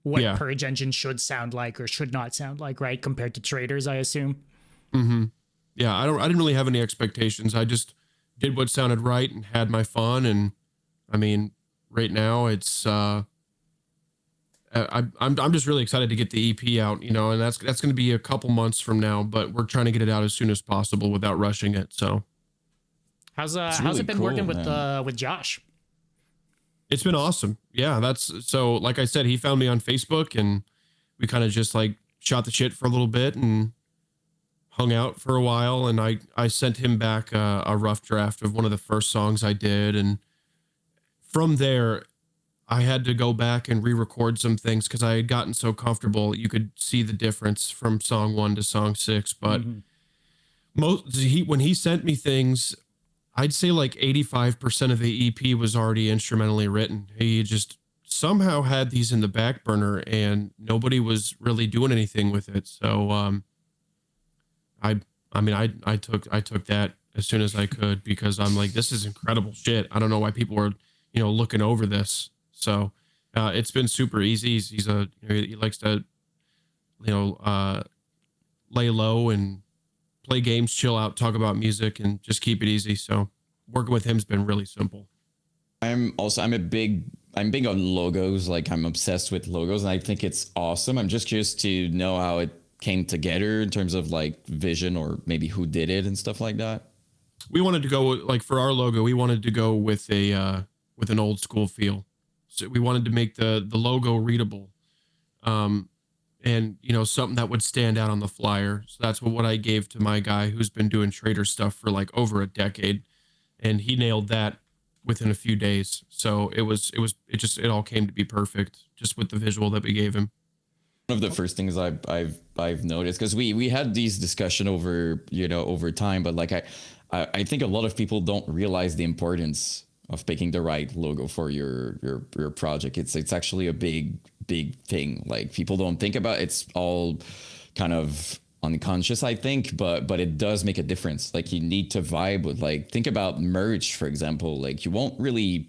what Purge Engine should sound like or should not sound like, right? Compared to Traitors, I assume. Mm-hmm. Yeah, I didn't really have any expectations. I just did what sounded right and had my fun. And I mean, right now it's I'm just really excited to get the EP out, you know, and that's going to be a couple months from now, but we're trying to get it out as soon as possible without rushing it. So how's it been working with Josh? It's been awesome. Yeah, so like I said, he found me on Facebook and we kind of just like shot the shit for a little bit and hung out for a while. And I sent him back a rough draft of one of the first songs I did. And from there, I had to go back and re-record some things because I had gotten so comfortable. You could see the difference from song 1 to song 6. But when he sent me things, I'd say like 85% of the EP was already instrumentally written. He just somehow had these in the back burner and nobody was really doing anything with it. So I took that as soon as I could because I'm like, this is incredible shit. I don't know why people were, you know, looking over this. So it's been super easy. He likes to, you know, lay low and play games, chill out, talk about music, and just keep it easy. So working with him's been really simple. I'm big on logos. Like I'm obsessed with logos and I think it's awesome. I'm just curious to know how it came together in terms of like vision or maybe who did it and stuff like that. We wanted to go like for our logo, we wanted to go with with an old school feel. So we wanted to make the logo readable. And, you know, something that would stand out on the flyer. So that's what I gave to my guy who's been doing Traitor stuff for like over a decade. And he nailed that within a few days. So it all came to be perfect just with the visual that we gave him. One of the first things I've noticed, because we had these discussion over time, but like I think a lot of people don't realize the importance of picking the right logo for your project. It's actually a big thing. Like people don't think about it. It's all kind of unconscious, I think, but it does make a difference. Like you need to vibe with, like, think about merch, for example. Like you don't really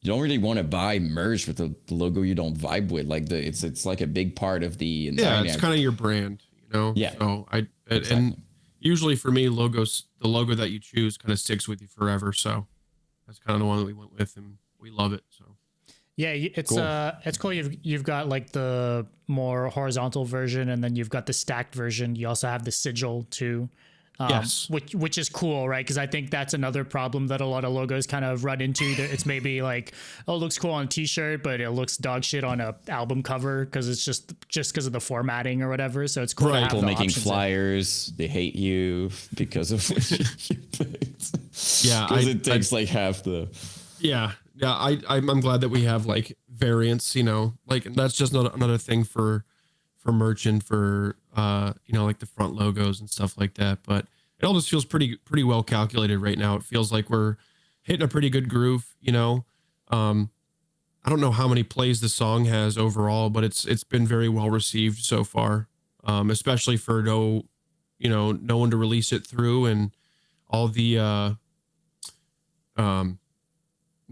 want to buy merch with the logo you don't vibe with. Like it's like a big part of the dynamic. It's kind of your brand, you know? Yeah. So and usually for me, the logo that you choose kind of sticks with you forever. So that's kind of the one that we went with and we love it. So yeah, it's cool. You've got like the more horizontal version and then you've got the stacked version. You also have the sigil too. Yes. which is cool, right? Because I think that's another problem that a lot of logos kind of run into. It's maybe like, oh, it looks cool on a t-shirt, but it looks dog shit on a album cover because it's just because of the formatting or whatever. So it's cool to have People the making options flyers, they hate you because of what you picked. Yeah, because it takes like half the. Yeah, I'm glad that we have like variants. You know, like that's just another thing for merch and for you know, like the front logos and stuff like that. But it all just feels pretty well calculated right now. It feels like we're hitting a pretty good groove. You know, I don't know how many plays the song has overall, but it's been very well received so far. Especially for no one to release it through, and all the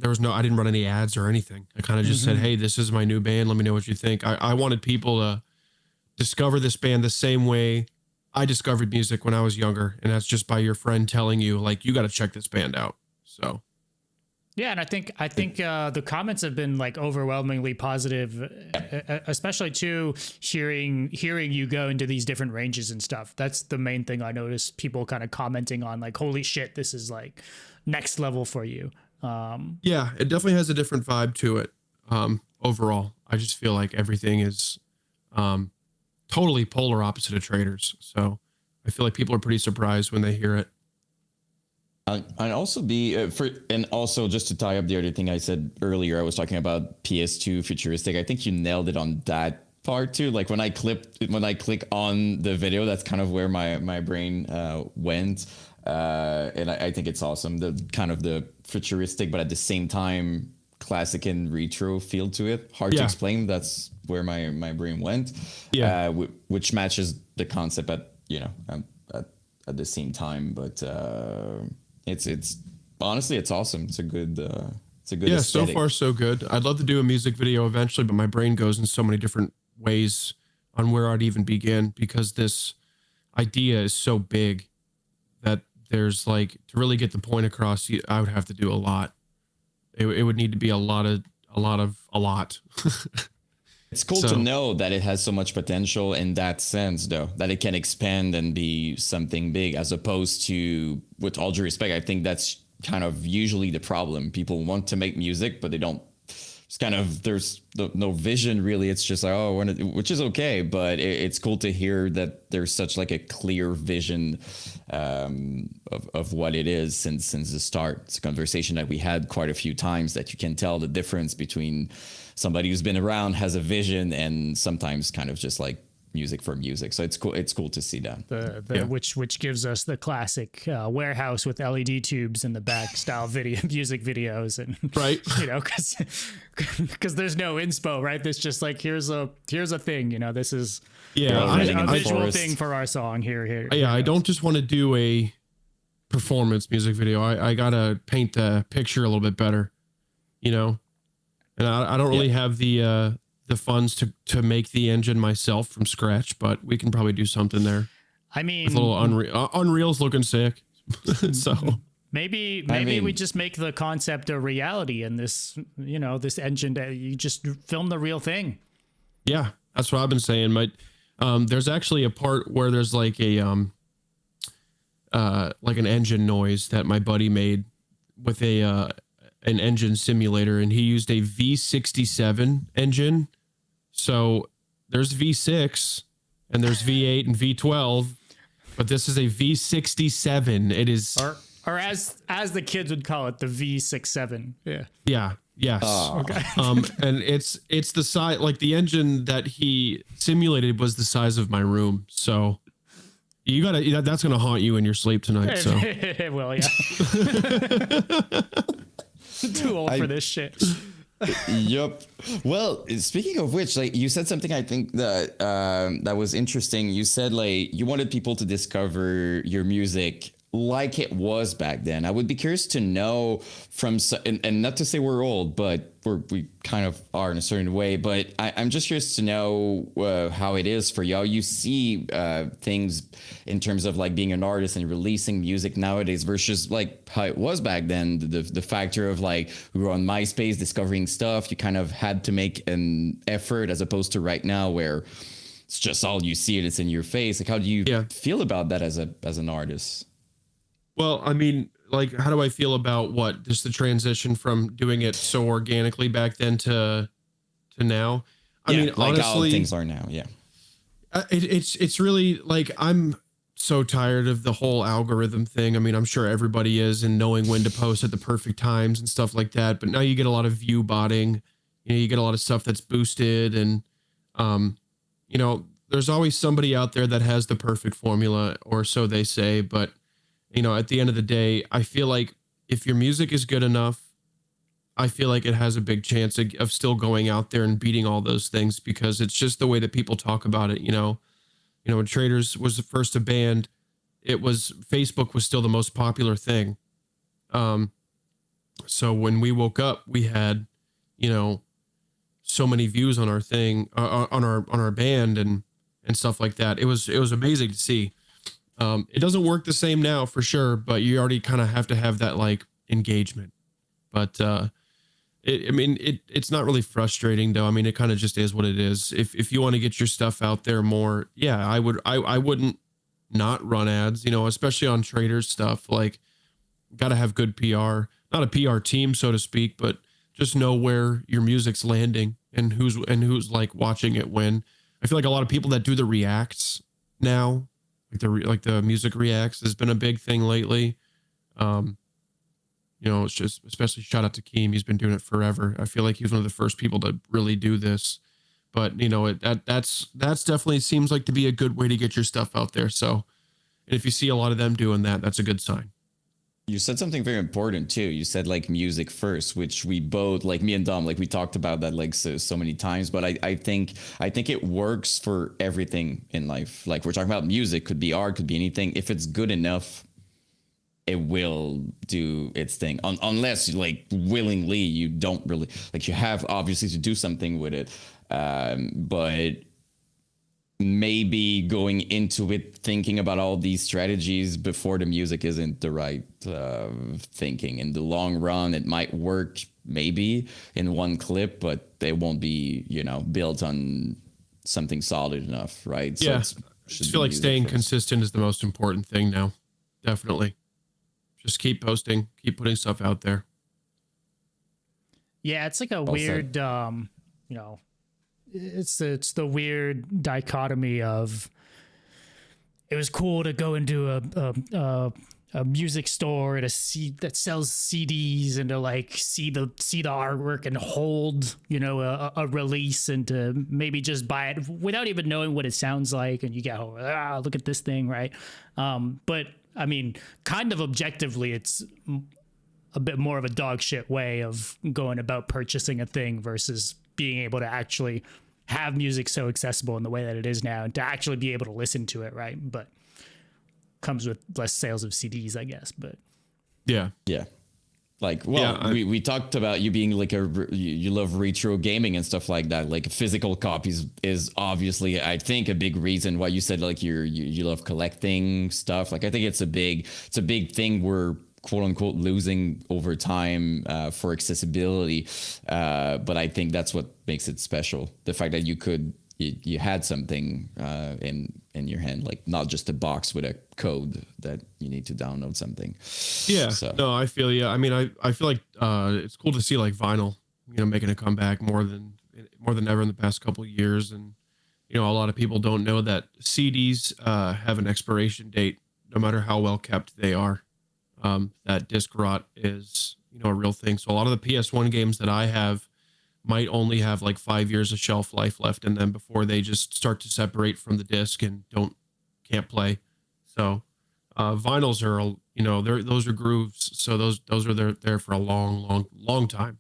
I didn't run any ads or anything. I kind of just said, hey, this is my new band. Let me know what you think. I wanted people to discover this band the same way I discovered music when I was younger. And that's just by your friend telling you, like, you got to check this band out. So. Yeah, and I think the comments have been like overwhelmingly positive, especially too hearing you go into these different ranges and stuff. That's the main thing I noticed, people kind of commenting on, like, holy shit, this is like next level for you. Yeah, it definitely has a different vibe to it. Overall, I just feel like everything is totally polar opposite of Traitors. So I feel like people are pretty surprised when they hear it. I'd also be and also just to tie up the other thing I said earlier, I was talking about PS2 futuristic. I think you nailed it on that part too. Like when I click on the video, that's kind of where my brain went. And I think it's awesome. The kind of the futuristic, but at the same time, classic and retro feel to it. Hard to explain. That's where my brain went. Yeah. Which matches the concept at the same time. But it's honestly, it's awesome. It's a good yeah, aesthetic. So far so good. I'd love to do a music video eventually, but my brain goes in so many different ways on where I'd even begin, because this idea is so big that there's like, to really get the point across, I would have to do a lot. It would need to be a lot. It's cool to know that it has so much potential in that sense, though, that it can expand and be something big, as opposed to, with all due respect, I think that's kind of usually the problem. People want to make music, but they don't. It's kind of, there's no vision really. It's just like, which is okay, but it's cool to hear that there's such like a clear vision of what it is since the start. It's a conversation that we had quite a few times, that you can tell the difference between somebody who's been around, has a vision, and sometimes kind of just like music for music. So it's cool to see that. Which gives us the classic warehouse with LED tubes in the back style music videos, and right, because there's no inspo, right? There's just like, here's a thing, this is a visual thing for our song here. Yeah, I don't just want to do a performance music video. I gotta paint the picture a little bit better, and I don't really have the funds to make the engine myself from scratch, but we can probably do something there. I mean, with a little Unreal's looking sick. So maybe we just make the concept a reality, and this engine, you just film the real thing. Yeah, that's what I've been saying. There's actually a part where there's like an engine noise that my buddy made with an engine simulator, and he used a V67 engine. So there's V6 and there's V8 and V12, but this is a V67. It is, or as the kids would call it, the V67. Yeah. Yeah. Yes. Oh. Okay. And it's the size, like the engine that he simulated was the size of my room. So that's going to haunt you in your sleep tonight. So it will, yeah. Too old for this shit. Yep. Well, speaking of which, like, you said something I think that that was interesting. You said like you wanted people to discover your music like it was back then. I would be curious to know and not to say we're old, but we kind of are in a certain way. But I'm just curious to know how it is for y'all. You see things in terms of like being an artist and releasing music nowadays versus like how it was back then. The factor of like, we were on MySpace discovering stuff. You kind of had to make an effort, as opposed to right now where it's just all you see, it's in your face. Like, how do you feel about that as an artist? Well, I mean, like, how do I feel about what? Just the transition from doing it so organically back then to now? I mean, like honestly, how things are now. Yeah. It's really like I'm so tired of the whole algorithm thing. I mean, I'm sure everybody is, and knowing when to post at the perfect times and stuff like that. But now you get a lot of view botting. You know, you get a lot of stuff that's boosted, and you know, there's always somebody out there that has the perfect formula, or so they say. But you know, at the end of the day, I feel like if your music is good enough, I feel like it has a big chance of still going out there and beating all those things, because it's just the way that people talk about it. You know, when Traitors was the first a band, it was Facebook was still the most popular thing. So when we woke up, we had, you know, so many views on our thing, on our band and stuff like that. It was amazing to see. It doesn't work the same now for sure, but you already kind of have to have that like engagement. But it's not really frustrating though. I mean, it kind of just is what it is. If you want to get your stuff out there more, yeah, I wouldn't not run ads, you know, especially on Traitors stuff. Like, got to have good PR, not a PR team, so to speak, but just know where your music's landing and who's like watching it when. I feel like a lot of people that do the reacts now, like the music reacts has been a big thing lately. You know, it's just, especially shout out to Keem. He's been doing it forever. I feel like he was one of the first people to really do this. But you know, that's definitely seems like to be a good way to get your stuff out there. So, and if you see a lot of them doing that, that's a good sign. You said something very important too. You said like music first, which we both, like me and Dom, like we talked about that like so many times. But I think it works for everything in life. Like, we're talking about music, could be art, could be anything. If it's good enough, it will do its thing, unless like willingly you don't really like, you have obviously to do something with it, but maybe going into it thinking about all these strategies before the music isn't the right thinking. In the long run, it might work maybe in one clip, but they won't be, you know, built on something solid enough, right? So yeah, I just feel like staying consistent is the most important thing now. Definitely. Just keep posting, keep putting stuff out there. Yeah, it's like a weird, you know, it's the weird dichotomy of, it was cool to go into a music store that sells CDs and to like see the artwork and hold, you know, a release, and to maybe just buy it without even knowing what it sounds like, and you go, look at this thing, right? But I mean, kind of objectively, it's a bit more of a dog shit way of going about purchasing a thing versus being able to actually have music so accessible in the way that it is now, and to actually be able to listen to it, right? But comes with less sales of CDs, I guess. But yeah. Like, well, yeah, we talked about you being like you love retro gaming and stuff like that. Like, physical copies is obviously, I think, a big reason why you said like you love collecting stuff. Like, I think it's a big thing we're quote unquote losing over time for accessibility. But I think that's what makes it special. The fact that you had something in your hand, like not just a box with a code that you need to download something. Yeah, so. No, I feel, yeah. I mean, I feel like it's cool to see like vinyl, you know, making a comeback more than ever in the past couple of years. And, you know, a lot of people don't know that CDs have an expiration date, no matter how well kept they are. That disc rot is, you know, a real thing. So a lot of the PS1 games that I have might only have like 5 years of shelf life left in them before they just start to separate from the disc and can't play. So vinyls are, you know, those are grooves. So those are there for a long time.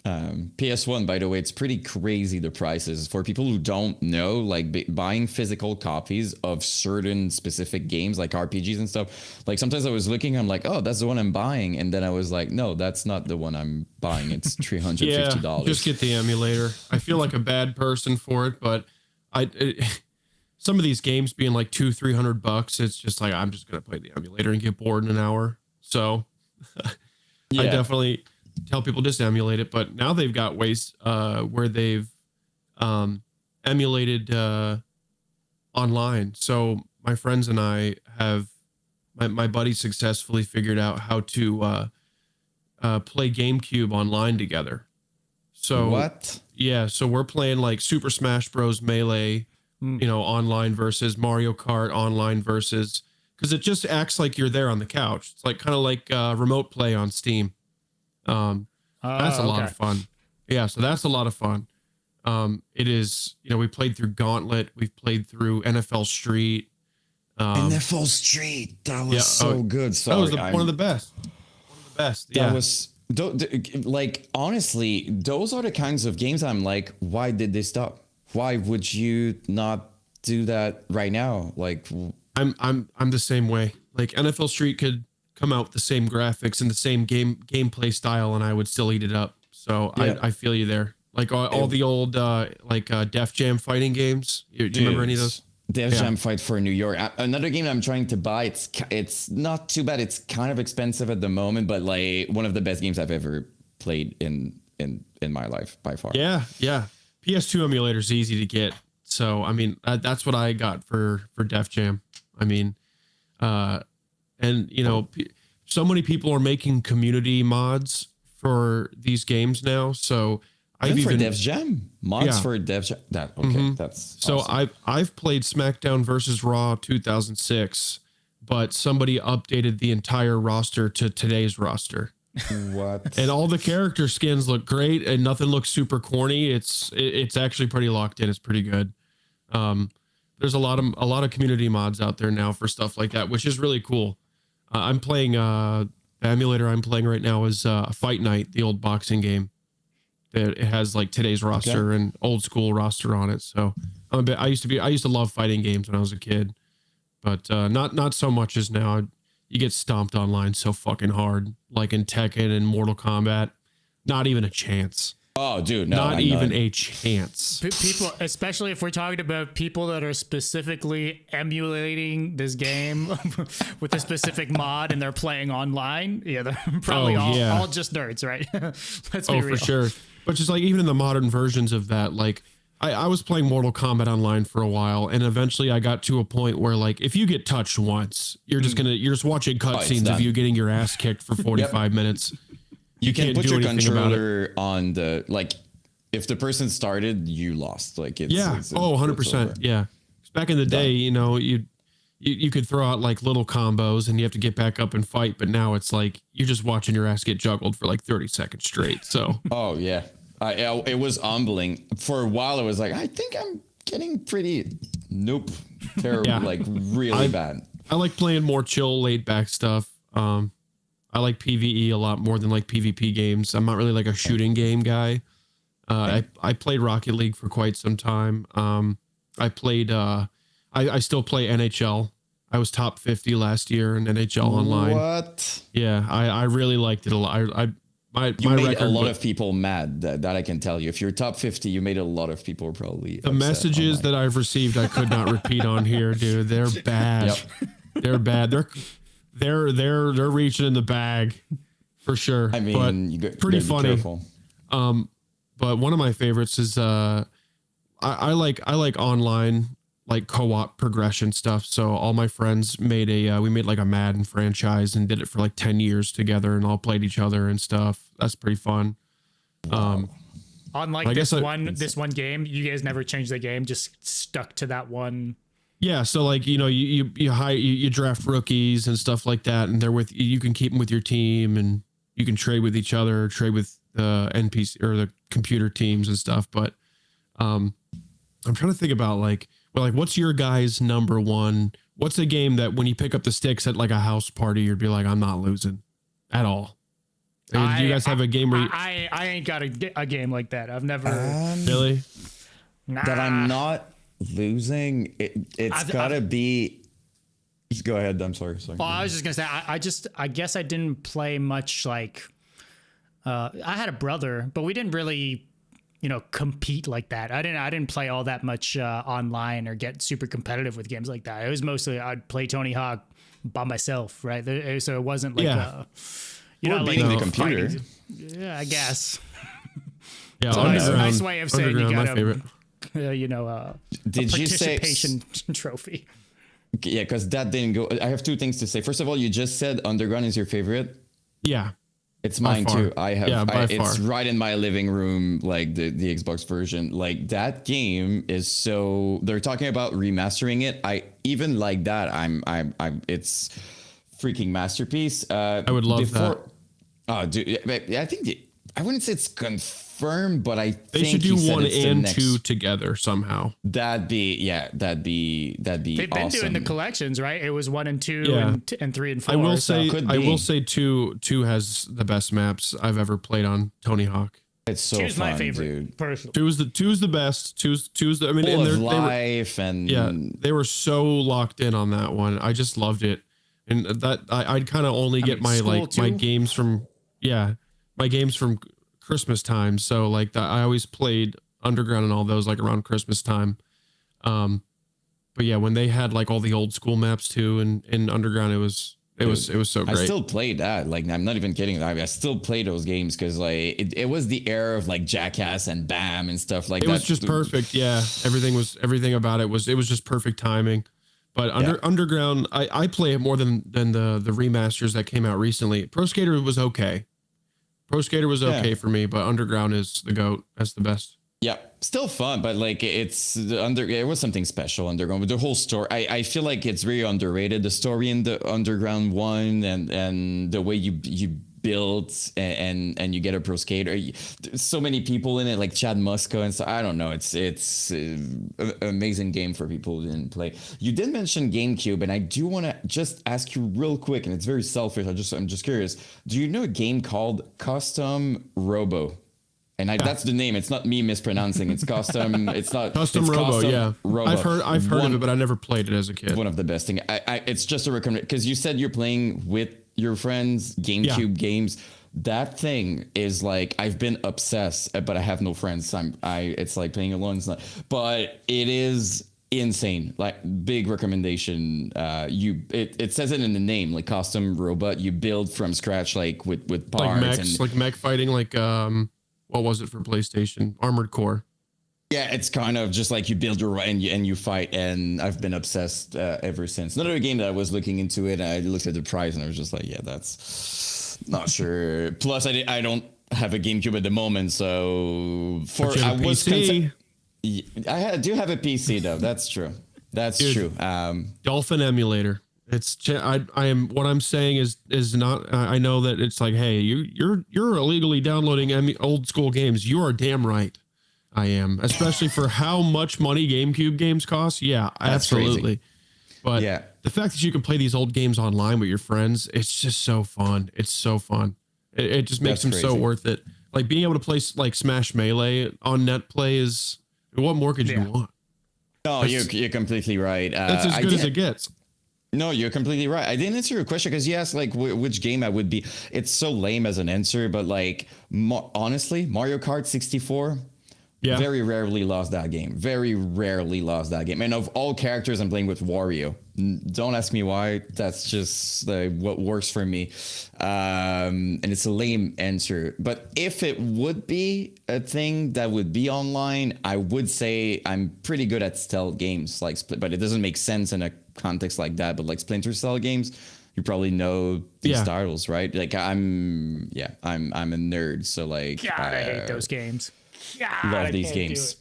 PS1, by the way, it's pretty crazy, the prices. For people who don't know, like buying physical copies of certain specific games like RPGs and stuff, like sometimes I was looking, I'm like, oh, that's the one I'm buying, and then I was like, no, that's not the one I'm buying. It's $350. Yeah, just get the emulator. I feel like a bad person for it, but some of these games being like $200-300, it's just like, I'm just gonna play the emulator and get bored in an hour. So yeah. I definitely tell people just emulate it, but now they've got ways where they've emulated online. So my friends and I have my buddy successfully figured out how to play GameCube online together. So what? Yeah, so we're playing like Super Smash Bros. Melee, online versus Mario Kart online versus, because it just acts like you're there on the couch. It's like kind of like remote play on Steam. That's a lot of fun. Yeah, so that's a lot of fun. It is, we played through Gauntlet, we've played through NFL Street. NFL Street, that was so good. Sorry, that was one of the best. One of the best. That was like, honestly, those are the kinds of games I'm like, why did they stop? Why would you not do that right now? Like, I'm the same way. Like NFL Street could come out with the same graphics and the same gameplay style, and I would still eat it up. So yeah. I feel you there. Like all the old Def Jam fighting games. Do you remember any of those? Def Jam Fight for New York. Another game I'm trying to buy. It's not too bad. It's kind of expensive at the moment, but like one of the best games I've ever played in my life by far. Yeah. PS2 emulator is easy to get. So I mean that's what I got for Def Jam. I mean, and so many people are making community mods for these games now. So for Def Jam mods for Def Jam. That's so awesome. I've played SmackDown versus Raw 2006, but somebody updated the entire roster to today's roster. What? And all the character skins look great, and nothing looks super corny. It's actually pretty locked in. It's pretty good. There's a lot of community mods out there now for stuff like that, which is really cool. I'm playing the emulator I'm playing right now is Fight Night, the old boxing game. It has like today's roster and old school roster on it. So I used to love fighting games when I was a kid, but not so much as now. You get stomped online so fucking hard, like in Tekken and Mortal Kombat. Not even a chance. Oh, dude, no, not even a chance. People, especially if we're talking about people that are specifically emulating this game with a specific mod and they're playing online. Yeah, they're probably all just nerds, right? Let's be real. For sure. But just like even in the modern versions of that, like I was playing Mortal Kombat online for a while, and eventually I got to a point where like if you get touched once, you're just watching cutscenes of you getting your ass kicked for 45 minutes. You can't put your controller on the, like, if the person started, you lost. Like it's 100%. Yeah. Back in the day, you could throw out like little combos and you have to get back up and fight, but now it's like you're just watching your ass get juggled for like 30 seconds straight. So oh yeah. It was humbling. For a while it was like, I think I'm getting pretty terrible, like really bad. I like playing more chill, laid back stuff. I like PvE a lot more than like PvP games. I'm not really like a shooting game guy. I played Rocket League for quite some time. I played I still play NHL. I was top 50 last year in NHL online. What? Yeah, I really liked it a lot. You made a lot of people mad. That I can tell you. If you're top 50, you made a lot of people probably. The messages that I've received, I could not repeat on here, dude. They're bad. Yep. They're bad. They're reaching in the bag for sure. I mean, but pretty funny. But one of my favorites is I like online like co-op progression stuff. So all my friends made we made like a Madden franchise and did it for like 10 years together and all played each other and stuff. That's pretty fun. On like this one game, you guys never changed the game, just stuck to that one. Yeah, so like you draft rookies and stuff like that, and you can keep them with your team, and you can trade with each other, trade with the NPC or the computer teams and stuff. But I'm trying to think about like what's your guys' number one? What's a game that when you pick up the sticks at like a house party, you'd be like, I'm not losing at all. Do you guys have a game where I ain't got a game like that. I've never really that I'm not losing. It's gotta be. Go ahead. I'm sorry. Well, I was just gonna say I guess I didn't play much. Like I had a brother, but we didn't really compete like that. I didn't play all that much online or get super competitive with games like that. It was mostly I'd play Tony Hawk by myself, right? So it wasn't like beating the computer. Yeah, I guess. Yeah, it's a nice way of saying you got my favorite. Did you say participation trophy. Yeah, because that didn't go. I have two things to say. First of all, you just said Underground is your favorite. Yeah. It's mine too. It's far. right in my living room, like the Xbox version. Like that game is so. They're talking about remastering it. I even like that. It's freaking masterpiece. I would love that. Oh, dude, I think I wouldn't say it's confirmed, but I think they should do 1 and 2 together somehow. That'd be They've been awesome. doing the collections, right? It was 1 and 2 and 3 and 4. I will say 2 has the best maps I've ever played on Tony Hawk. It's so 2's fun, my favorite, dude. personally. 2's the best. 2's the. I mean, full and of life they were so locked in on that one. I just loved it, and that I'd kind of only get my games from Christmas time. So like that, I always played Underground and all those like around Christmas time. But yeah, when they had like all the old school maps too, and in Underground, it was so great. I still played that. Like, I'm not even kidding. I still play those games because like it was the era of like Jackass and Bam and stuff like that. It was just perfect. Yeah, everything about it was just perfect timing. But Underground, I play it more than the remasters that came out recently. Pro Skater was okay. Pro Skater was okay for me, but Underground is the GOAT. That's the best. Yeah, still fun, but like it was something special. Underground, with the whole story, I feel like it's very underrated. The story in the Underground one, and the way you build and you get a pro skater. There's so many people in it, like Chad Muska and so. I don't know. It's an amazing game for people who didn't play. You did mention GameCube, and I do want to just ask you real quick, and it's very selfish. I'm just curious. Do you know a game called Custom Robo? And that's the name. It's not me mispronouncing. It's custom. It's not Custom Robo. Yeah, Robo. I've heard of it, but I never played it as a kid. One of the best things. It's just a recommendation because you said you're playing with your friends GameCube games. That thing is like, I've been obsessed, but I have no friends. It's like playing alone. It's not, but it is insane. Like, big recommendation. It says it in the name, like Custom Robot. You build from scratch, like with parts, like mech fighting, like what was it for PlayStation? Armored Core. Yeah, it's kind of just like you build your and you fight, and I've been obsessed ever since. Another game that I was looking into it, and I looked at the price, and I was just like, yeah, that's not sure. Plus, I don't have a GameCube at the moment, so I do have a PC though. That's true. That's true. Dolphin emulator. It's I am what I'm saying is not. I know that it's like, hey, you're illegally downloading old school games. You are damn right. I am, especially for how much money GameCube games cost. Yeah, that's absolutely. Crazy. But the fact that you can play these old games online with your friends, it's just so fun. It's so fun. It just makes them so worth it. Like being able to play like Smash Melee on NetPlay is, what more could you want? No, you're completely right. That's as good as it gets. No, you're completely right. I didn't answer your question because you asked like which game I would be. It's so lame as an answer, but like honestly, Mario Kart 64. Yeah. Very rarely lost that game. Very rarely lost that game. And of all characters, I'm playing with Wario. Don't ask me why. That's just what works for me. And it's a lame answer. But if it would be a thing that would be online, I would say I'm pretty good at stealth games. But it doesn't make sense in a context like that. But like Splinter Cell games, you probably know these titles, right? Like I'm a nerd. So like, God, I hate those games. God, love these games.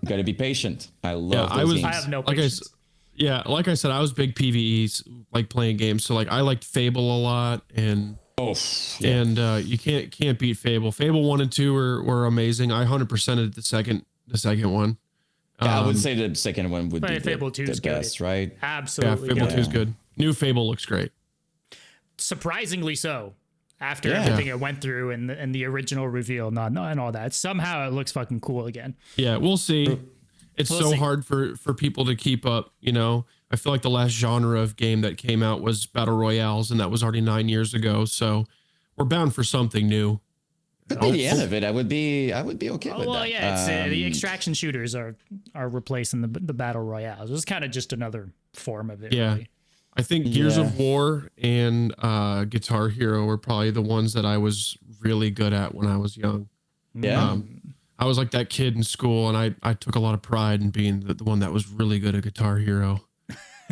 Got to be patient. I love those games. I have no patience. Like I said, I was big PvEs, like playing games. So like I liked Fable a lot, and you can't beat Fable. Fable 1 and 2 were amazing. I 100%ed the second one. I would say the second one would be Fable 2 is the best, good. right? Absolutely. Yeah, Fable 2 is good. New Fable looks great. Surprisingly so. After everything it went through and the original reveal and all that, somehow it looks fucking cool again. Yeah, we'll see. It's so hard for people to keep up. You know, I feel like the last genre of game that came out was battle royales, and that was already 9 years ago. So we're bound for something new. Could be the end of it. I would be okay with that. Well, yeah, it's the extraction shooters are replacing the battle royales. It's kind of just another form of it. Yeah. Really. I think Gears of War and Guitar Hero were probably the ones that I was really good at when I was young. Yeah. I was like that kid in school, and I took a lot of pride in being the one that was really good at Guitar Hero.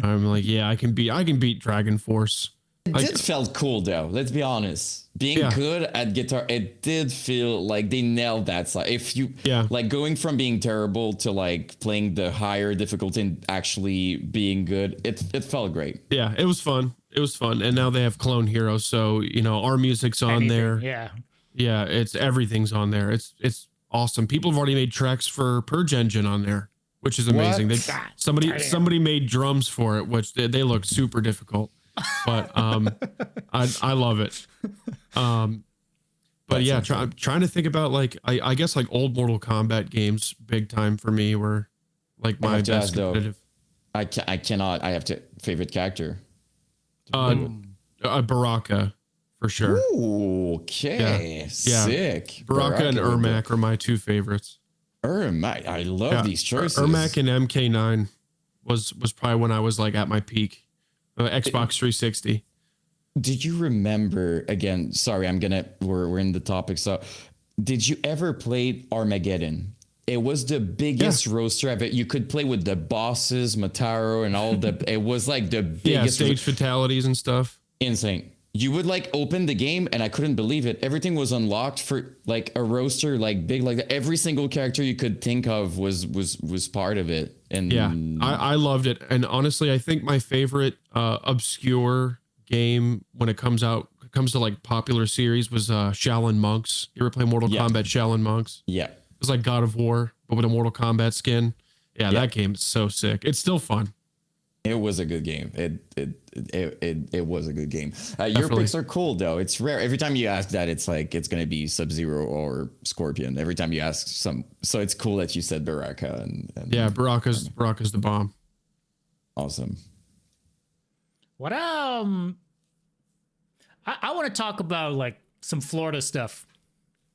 I'm like, yeah, I can beat Dragon Force. It did felt cool though. Let's be honest. Being good at guitar, it did feel like they nailed that side. If you like going from being terrible to like playing the higher difficulty and actually being good, it felt great. Yeah, it was fun. It was fun. And now they have Clone Heroes, so you know our music's on there. Yeah. Yeah, everything's on there. It's awesome. People have already made tracks for Purge Engine on there, which is amazing. Somebody made drums for it, which they look super difficult. But I love it. But yeah, I'm trying to think about like I guess like old Mortal Kombat games, big time for me, were like my best competitive. I cannot. I have to favorite character. Baraka, for sure. Ooh, okay, sick. Baraka and Ermac are my two favorites. Ermac, I love these choices. Ermac and MK9 was probably when I was like at my peak. Xbox 360. Did you remember, again, sorry, we're in the topic. So did you ever play Armageddon? It was the biggest roaster ever. You could play with the bosses, Mataro, and all the, it was like the biggest stage fatalities and stuff. Insane. You would like open the game and I couldn't believe it. Everything was unlocked for like a roaster, like big, like that. Every single character you could think of was part of it. And yeah, I loved it. And honestly, I think my favorite obscure game when it comes to like popular series was Shaolin Monks. You ever play Mortal Kombat Shaolin Monks? Yeah. It was like God of War, but with a Mortal Kombat skin. Yeah, that game is so sick. It's still fun. It was a good game. It was a good game. Your picks are cool though. It's rare. Every time you ask that, it's like it's gonna be Sub-Zero or Scorpion. Every time you ask so it's cool that you said Baraka and yeah, Baraka's the bomb. Awesome. What I want to talk about like some Florida stuff.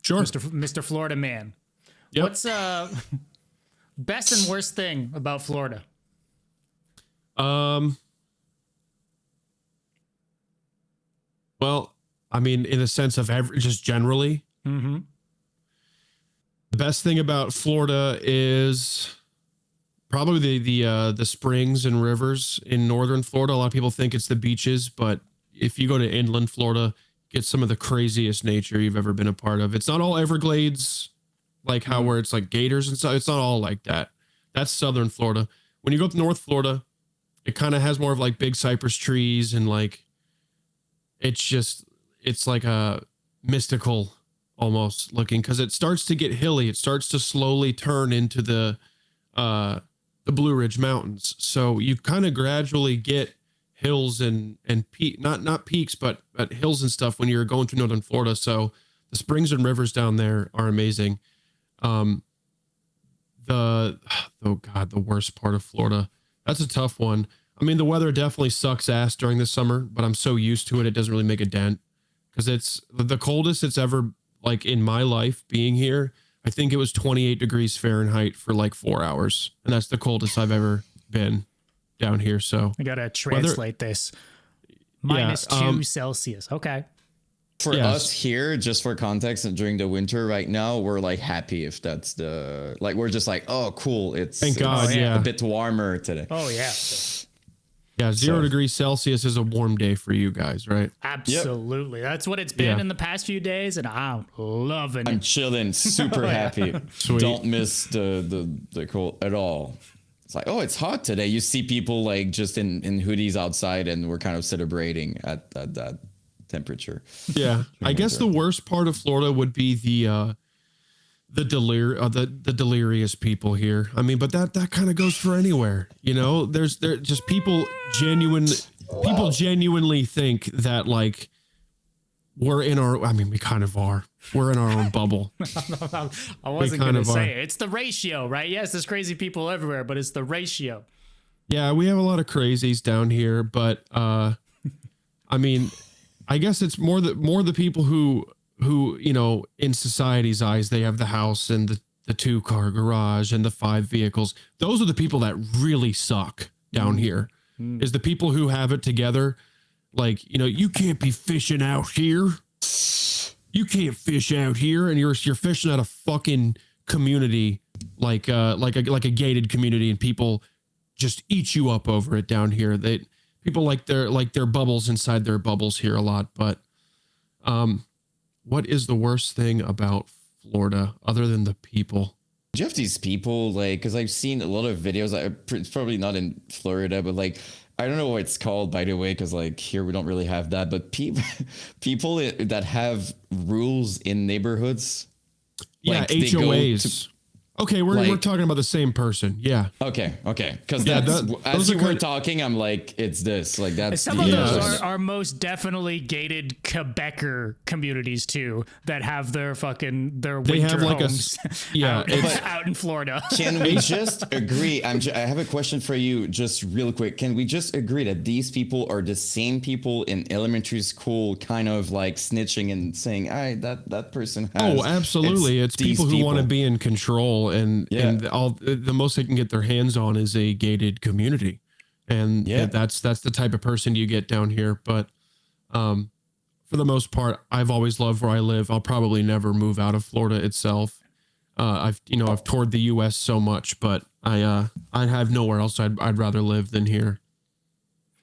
Sure, Mr. Florida man. Yep. What's best and worst thing about Florida? Well, I mean, in the sense of just generally, the best thing about Florida is probably the springs and rivers in northern Florida. A lot of people think it's the beaches, but if you go to inland Florida, get some of the craziest nature you've ever been a part of. It's not all Everglades, like how where it's like gators and stuff. It's not all like that. That's southern Florida. When you go to North Florida, it kind of has more of like big cypress trees and like it's like a mystical almost looking because it starts to get hilly. It starts to slowly turn into the Blue Ridge Mountains. So you kind of gradually get hills and not peaks, but hills and stuff when you're going through northern Florida. So the springs and rivers down there are amazing. The worst part of Florida. That's a tough one. I mean, the weather definitely sucks ass during the summer, but I'm so used to it. It doesn't really make a dent because it's the coldest it's ever like in my life being here. I think it was 28 degrees Fahrenheit for like 4 hours. And that's the coldest I've ever been down here. So I got to translate this. -2 Celsius. Okay. For us here, just for context, and during the winter right now, we're like happy if that's we're just like, oh, cool. Thank God, a bit warmer today. Oh, yeah. Yeah, 0 degrees Celsius is a warm day for you guys, right? Absolutely. Yep. That's what it's been in the past few days, and I'm loving it. I'm chilling, super happy. Sweet. Don't miss the cold at all. It's like, oh, it's hot today. You see people like just in hoodies outside, and we're kind of celebrating at that temperature. Yeah, I guess the worst part of Florida would be the delirious people here. I mean, but that kind of goes for anywhere, you know. There's just people genuinely think that like we kind of are. We're in our own bubble. I wasn't going to say it. It's the ratio, right? Yes, there's crazy people everywhere, but it's the ratio. Yeah, we have a lot of crazies down here, but I mean, I guess it's more the people who, you know, in society's eyes, they have the house and the 2-car garage and the 5 vehicles. Those are the people that really suck down here, is the people who have it together. Like, you know, you can't be fishing out here. You can't fish out here. And you're fishing at a fucking community, like a gated community, and people just eat you up over it down here. People like their bubbles inside their bubbles here a lot. But what is the worst thing about Florida other than the people? Do you have these people, like, because I've seen a lot of videos, it's probably not in Florida, but like, I don't know what it's called, by the way, because like here we don't really have that, but people that have rules in neighborhoods. Yeah, like HOAs. Okay, we're talking about the same person. Yeah. Okay. Because as you were talking, I'm like, it's this. Like that's some of those are most definitely gated Quebecer communities too that have their winter homes out in Florida. Can we just agree? I have a question for you, just real quick. Can we just agree that these people are the same people in elementary school, kind of like snitching and saying, that person has. Oh, absolutely. It's people who want to be in control. And all the most they can get their hands on is a gated community, and that's the type of person you get down here. But for the most part, I've always loved where I live. I'll probably never move out of Florida itself. I've toured the U.S. so much, but I have nowhere else I'd rather live than here.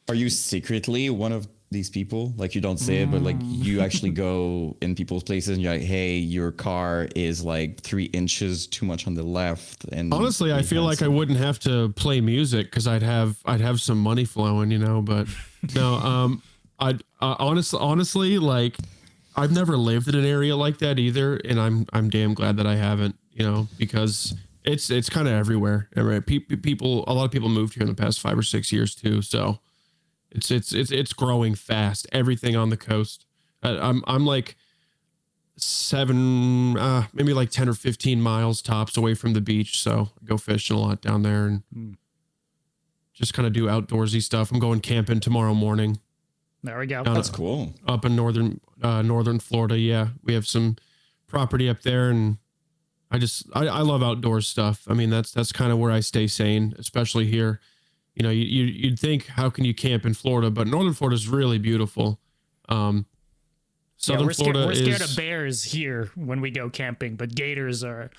Are you secretly one of these people? Like, you don't say it, but like you actually go in people's places and you're like, hey, your car is like 3 inches too much on the left. And honestly, I feel like I wouldn't have to play music because I'd have some money flowing, but no, I'd honestly, like, I've never lived in an area like that either. And I'm damn glad that I haven't, because it's kind of everywhere. Right? A lot of people moved here in the past 5 or 6 years too. So it's growing fast. Everything on the coast. I'm like 7, maybe like 10 or 15 miles tops away from the beach. So I go fishing a lot down there and just kind of do outdoorsy stuff. I'm going camping tomorrow morning. There we go. That's cool. Up in northern Florida. Yeah, we have some property up there, and I love outdoor stuff. I mean, that's kind of where I stay sane, especially here. You'd think, how can you camp in Florida? But northern Florida is really beautiful. Southern Florida we're scared of bears here when we go camping, but gators are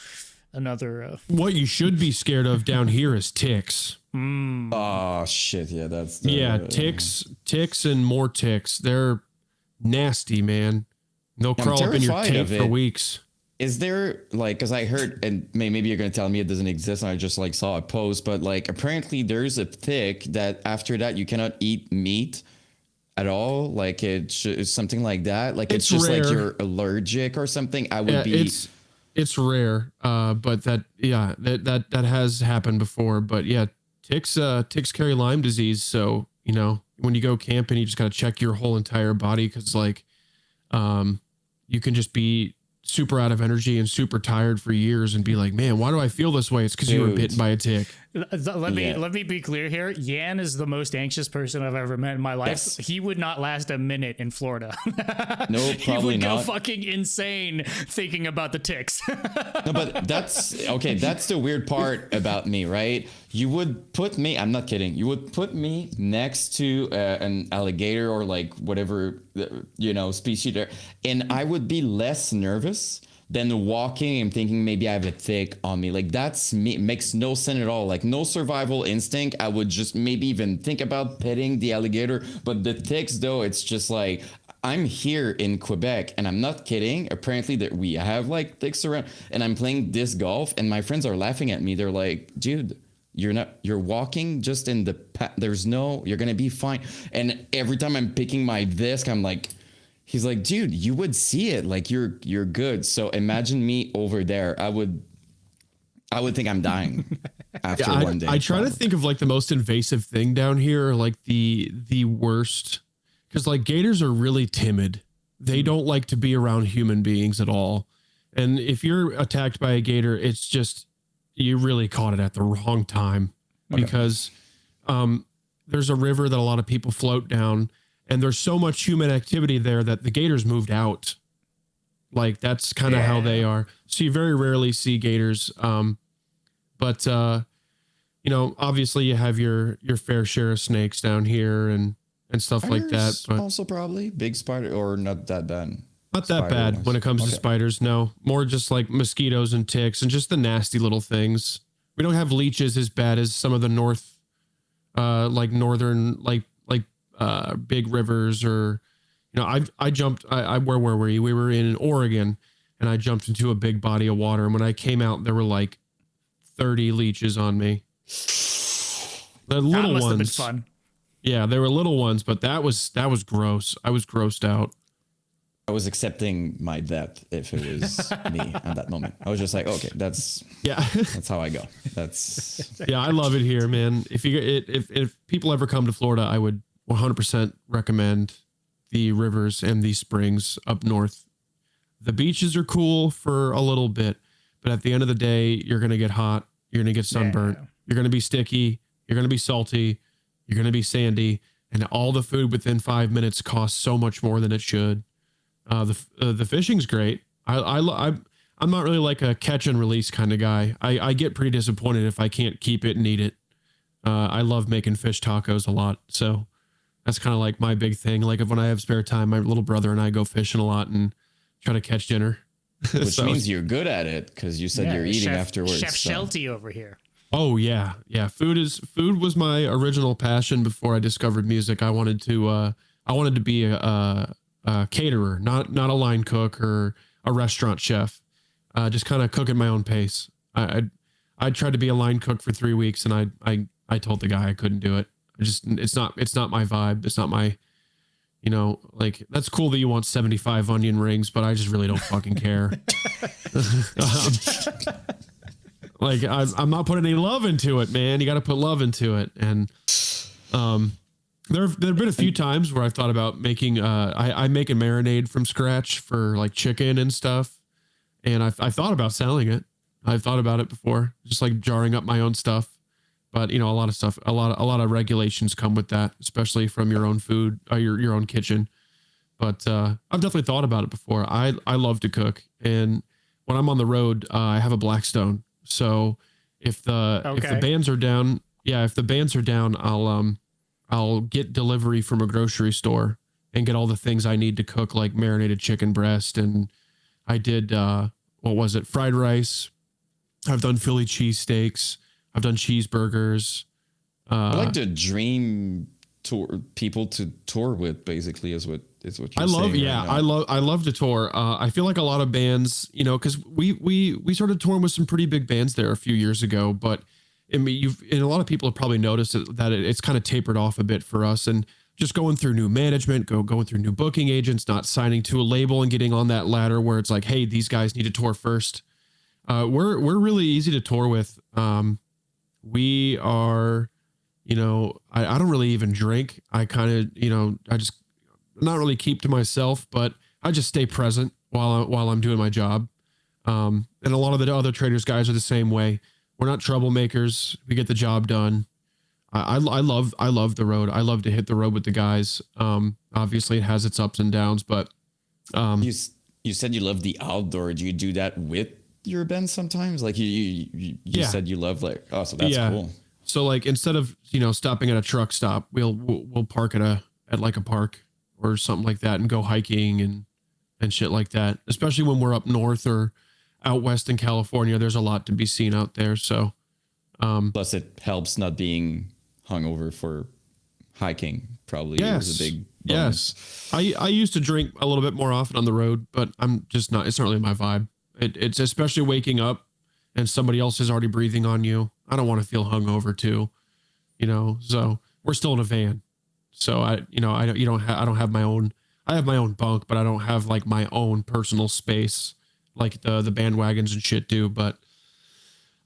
another. What you should be scared of down here is ticks. Oh shit! Yeah, ticks and more ticks. They're nasty, man. They'll crawl up in your tank for weeks. Is there, like, because I heard, and maybe you're going to tell me it doesn't exist, and I just like saw a post, but like apparently there's a tick that after that you cannot eat meat at all. Like it's something like that. Like it's just rare. Like you're allergic or something. It's rare. But that has happened before. But yeah, ticks carry Lyme disease. So, when you go camping, you just got to check your whole entire body. Cause like, you can just be super out of energy and super tired for years and be like, man, why do I feel this way? It's because you were bitten by a tick. Let me be clear here. Yan is the most anxious person I've ever met in my life. Yes. He would not last a minute in Florida. No, probably he would not. go fucking insane thinking about the ticks. No, but that's okay. That's the weird part about me, right? You would put me, I'm not kidding. You would put me next to an alligator or like whatever, species there. And I would be less nervous than walking and thinking maybe I have a tick on me. Like that's me. Makes no sense at all. Like no survival instinct. I would just maybe even think about petting the alligator. But the ticks though, it's just like, I'm here in Quebec and I'm not kidding. Apparently that we have like ticks around and I'm playing disc golf and my friends are laughing at me. They're like, dude, you're walking just in the you're going to be fine. And every time I'm picking my disc, I'm like, he's like, dude, you would see it. Like you're good. So imagine me over there. I would think I'm dying after one day. I try to think of like the most invasive thing down here, like the worst, because like gators are really timid. They don't like to be around human beings at all. And if you're attacked by a gator, it's just, you really caught it at the wrong time because there's a river that a lot of people float down. And there's so much human activity there that the gators moved out. Like that's kind of how they are. So you very rarely see gators. But obviously you have your fair share of snakes down here and stuff like that. But also probably big spider or not that bad. Not that bad ones. when it comes to spiders. No, more just like mosquitoes and ticks and just the nasty little things. We don't have leeches as bad as some of the northern big rivers, or I jumped. Where were we? We were in Oregon, and I jumped into a big body of water, and when I came out, there were like 30 leeches on me. The little ones. That must have been fun. Yeah, they were little ones, but that was gross. I was grossed out. I was accepting my death if it was me at that moment. I was just like, okay, that's how I go. I love it here, man. If people ever come to Florida, I would 100% recommend the rivers and the springs up north. The beaches are cool for a little bit, but at the end of the day, you're going to get hot. You're going to get sunburnt. Yeah. You're going to be sticky. You're going to be salty. You're going to be sandy. And all the food within 5 minutes costs so much more than it should. The fishing's great. I'm not really like a catch and release kind of guy. I get pretty disappointed if I can't keep it and eat it. I love making fish tacos a lot. So that's kind of like my big thing. Like when I have spare time, my little brother and I go fishing a lot and try to catch dinner. Which means you're good at it, because you said you're eating afterwards. Chef Shelty over here. Oh yeah. Yeah. Food was my original passion before I discovered music. I wanted to be a caterer, not a line cook or a restaurant chef. Just kind of cook at my own pace. I tried to be a line cook for 3 weeks, and I told the guy I couldn't do it. It's not my vibe. It's not my, like, that's cool that you want 75 onion rings, but I just really don't fucking care. Like I'm not putting any love into it, man. You got to put love into it. And, there have been a few times where I've thought about making, I make a marinade from scratch for like chicken and stuff. And I've thought about selling it. I've thought about it before, just like jarring up my own stuff. But a lot of stuff, a lot of regulations come with that, especially from your own food, your own kitchen. But I've definitely thought about it before. I love to cook, and when I'm on the road, I have a Blackstone. So if the bands are down, I'll get delivery from a grocery store and get all the things I need to cook, like marinated chicken breast, and I did fried rice. I've done Philly cheesesteaks. I've done cheeseburgers. I like to dream tour people to tour with, basically, is what you're saying. I love to tour. I feel like a lot of bands, because we started touring with some pretty big bands there a few years ago, but a lot of people have probably noticed that it's kind of tapered off a bit for us, and just going through new management, going through new booking agents, not signing to a label and getting on that ladder where it's like, hey, these guys need to tour first. We're really easy to tour with. We are, I don't really even drink. I kind of, I just not really keep to myself, but I just stay present while I'm doing my job. And a lot of the other traders guys are the same way. We're not troublemakers. We get the job done. I love the road. I love to hit the road with the guys. Obviously it has its ups and downs, but you said you love the outdoor. Do you do that with your band sometimes? Like you said you love, like, oh, so that's cool. So like instead of stopping at a truck stop, we'll park at like a park or something like that and go hiking and shit like that. Especially when we're up north or out west in California, there's a lot to be seen out there. So plus it helps not being hungover for hiking. Probably is a big bonus. Yes. I used to drink a little bit more often on the road, but I'm just not. It's not really my vibe. It's especially waking up and somebody else is already breathing on you. I don't want to feel hungover too, so we're still in a van. So I don't have my own, I have my own bunk, but I don't have like my own personal space like the bandwagons and shit do. But,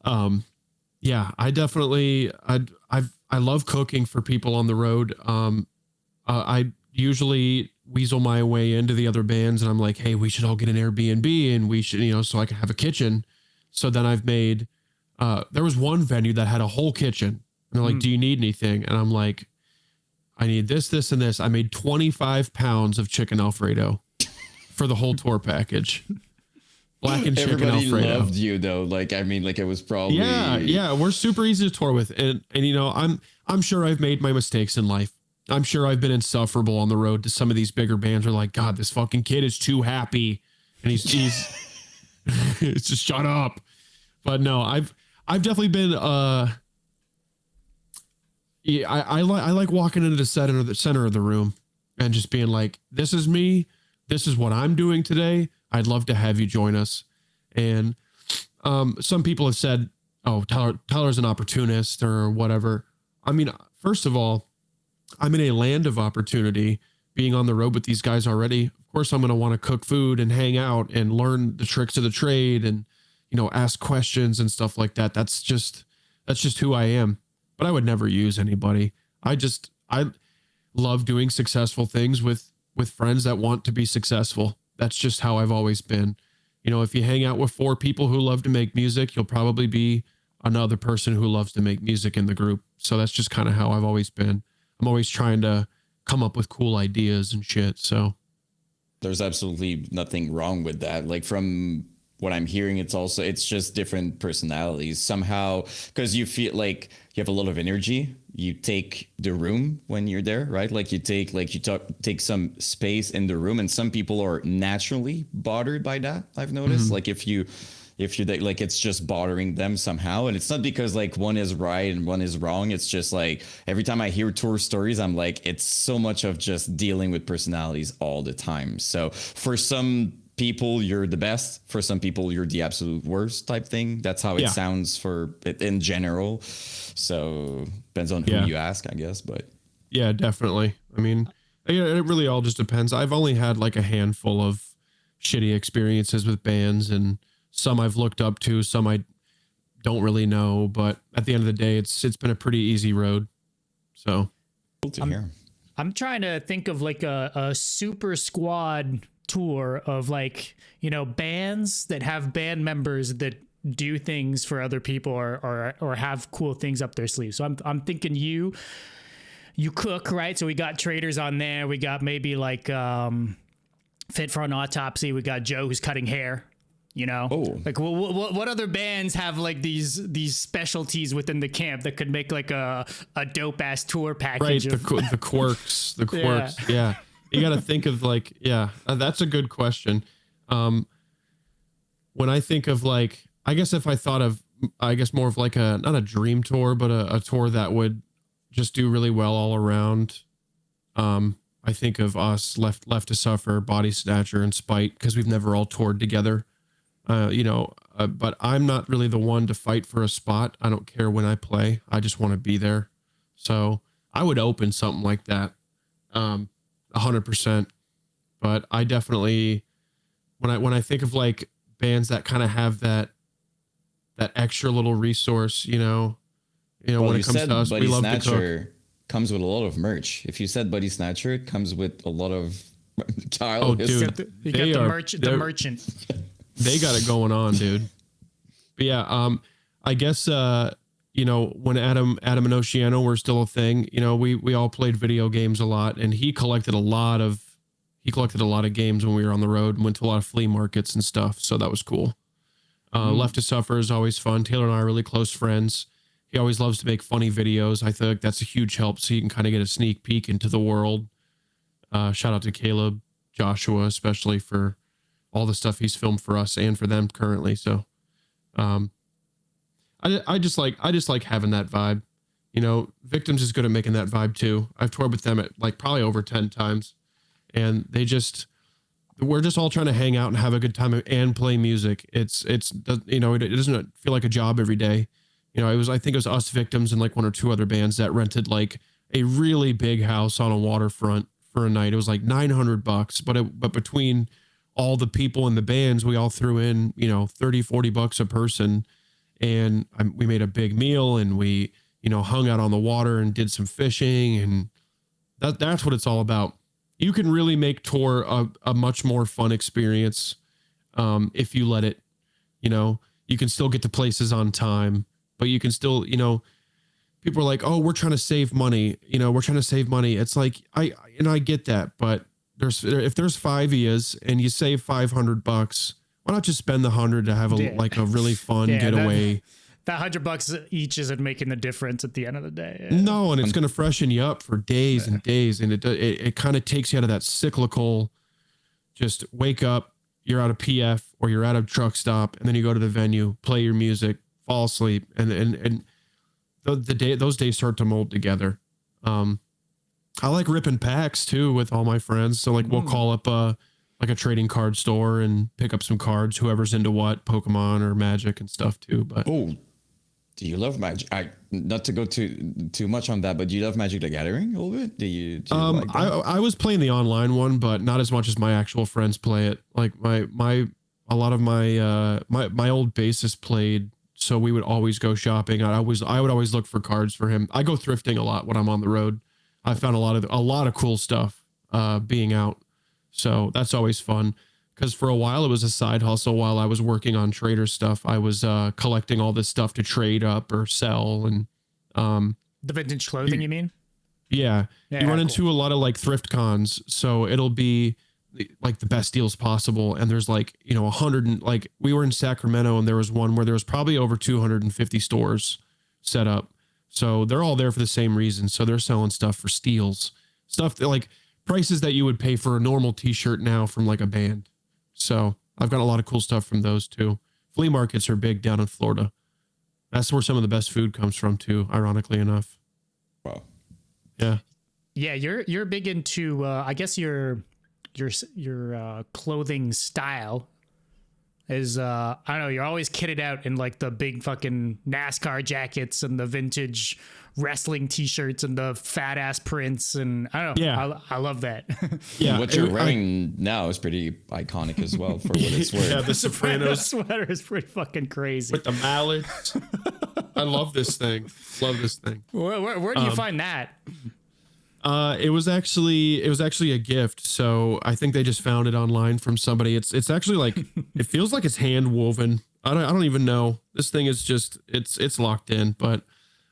I definitely, I love cooking for people on the road. I usually weasel my way into the other bands, and I'm like, hey, we should all get an Airbnb, and we should, so I can have a kitchen. So then I've made, there was one venue that had a whole kitchen, and they're like, do you need anything? And I'm like, I need this, this, and this. I made 25 pounds of chicken Alfredo for the whole tour package. Blackened chicken Alfredo. Everybody loved you though. Like, I mean, like it was probably. Yeah. We're super easy to tour with. And I'm sure I've made my mistakes in life. I'm sure I've been insufferable on the road to some of these bigger bands. Are like, God, this fucking kid is too happy, and he's it's just shut up. But no, I've definitely been yeah, I like walking into the center of the room and just being like, this is me, this is what I'm doing today. I'd love to have you join us. And some people have said, oh, Tyler's an opportunist or whatever. I mean, first of all, I'm in a land of opportunity being on the road with these guys already. Of course, I'm going to want to cook food and hang out and learn the tricks of the trade and, you know, ask questions and stuff like that. That's just who I am. But I would never use anybody. I love doing successful things with friends that want to be successful. That's just how I've always been. You know, if you hang out with 4 people who love to make music, you'll probably be another person who loves to make music in the group. So that's just kind of how I've always been. I'm always trying to come up with cool ideas and shit. So there's absolutely nothing wrong with that. Like from what I'm hearing, it's just different personalities somehow, because you feel like you have a lot of energy. You take the room when you're there, right? Like you take some space in the room, and some people are naturally bothered by that. I've noticed, like if you like, it's just bothering them somehow. And it's not because like one is right and one is wrong. It's just like every time I hear tour stories, I'm like, it's so much of just dealing with personalities all the time. So for some people, you're the best. For some people, you're the absolute worst type thing. That's how it sounds for it in general. So depends on who you ask, I guess. But yeah, definitely. I mean, it really all just depends. I've only had like a handful of shitty experiences with bands, and some I've looked up to, some I don't really know. But at the end of the day, it's been a pretty easy road. So cool to hear. I'm trying to think of like a super squad tour of like, you know, bands that have band members that do things for other people or have cool things up their sleeves. So I'm thinking you cook, right? So we got Traitors on there. We got maybe like Fit for an Autopsy. We got Joe who's cutting hair. You know, like what other bands have like these specialties within the camp that could make like a dope ass tour package? Right, the quirks, yeah. You got to think of like, that's a good question. When I think of like, I guess if I thought of, more of like not a dream tour, but a tour that would just do really well all around. I think of us, Left to Suffer, Body Snatcher, and Spite, because we've never all toured together. But I'm not really the one to fight for a spot. I don't care when I play. I just want to be there. So I would open something like that. 100%. But I definitely, when I think of like bands that kind of have that extra little resource, you know, when it comes to us, we love to cook. Comes with a lot of merch. If you said Buddy Snatcher, it comes with a lot of Kyle. Oh, dude, you got the merchant. They got it going on, dude. But yeah, I guess when Adam and Oceano were still a thing, you know, we all played video games a lot, and he collected a lot of games when we were on the road and went to a lot of flea markets and stuff. So that was cool. Left to Suffer is always fun. Taylor and I are really close friends. He always loves to make funny videos. I think that's a huge help, so you can kind of get a sneak peek into the world. Shout out to Caleb, Joshua, especially for all the stuff he's filmed for us and for them currently. So, I just like having that vibe, you know. Victims is good at making that vibe too. I've toured with them at like probably over 10 times, and we're just all trying to hang out and have a good time and play music. It's you know, it doesn't feel like a job every day. You know, I think it was us, Victims, and like 1 or 2 other bands that rented like a really big house on a waterfront for a night. It was like $900, but between all the people in the bands, we all threw in, you know, $30-40 a person, and we made a big meal, and we, you know, hung out on the water and did some fishing, and that's what it's all about. You can really make tour a much more fun experience if you let it. You know, you can still get to places on time, but you can still, you know, people are like, oh, we're trying to save money. You know, we're trying to save money. It's like, I get that, but if there's 5 years and you save $500, why not just spend the 100 to have a really fun getaway? that $100 each isn't making the difference at the end of the day. No, and it's going to freshen you up for days and days, and it kind of takes you out of that cyclical. Just wake up, you're at a PF or you're at a truck stop, and then you go to the venue, play your music, fall asleep, and those days start to mold together. I like ripping packs too with all my friends. So like we'll call up like a trading card store and pick up some cards, whoever's into what, Pokemon or Magic and stuff too. But do you love Magic? Not to go too much on that, but do you love Magic the Gathering a little bit? Do you like that? I was playing the online one, but not as much as my actual friends play it. Like a lot of my old bassist played, so we would always go shopping. I would always look for cards for him. I go thrifting a lot when I'm on the road. I found a lot of cool stuff being out. So that's always fun. Because for a while it was a side hustle while I was working on trader stuff. I was collecting all this stuff to trade up or sell. And the vintage clothing, you mean? Yeah. You run into a lot of like thrift cons. So it'll be like the best deals possible. And there's like, 100 and like we were in Sacramento and there was one where there was probably over 250 stores set up. So they're all there for the same reason. So they're selling stuff for steals, stuff that like prices that you would pay for a normal t-shirt now from like a band. So I've got a lot of cool stuff from those too. Flea markets are big down in Florida. That's where some of the best food comes from too, ironically enough. Wow. Yeah. Yeah. You're big into, I guess your clothing style is, I don't know, you're always kitted out in like the big fucking NASCAR jackets and the vintage wrestling t-shirts and the fat ass prints. And I don't know. Yeah. I love that. Yeah. What you're wearing now is pretty iconic as well for what it's worth. Yeah. The Sopranos sweater is pretty fucking crazy. With the mallets. I love this thing. Where do you find that? It was actually a gift. So I think they just found it online from somebody. It's actually like, it feels like it's hand woven. I don't even know. This thing is just, it's locked in, but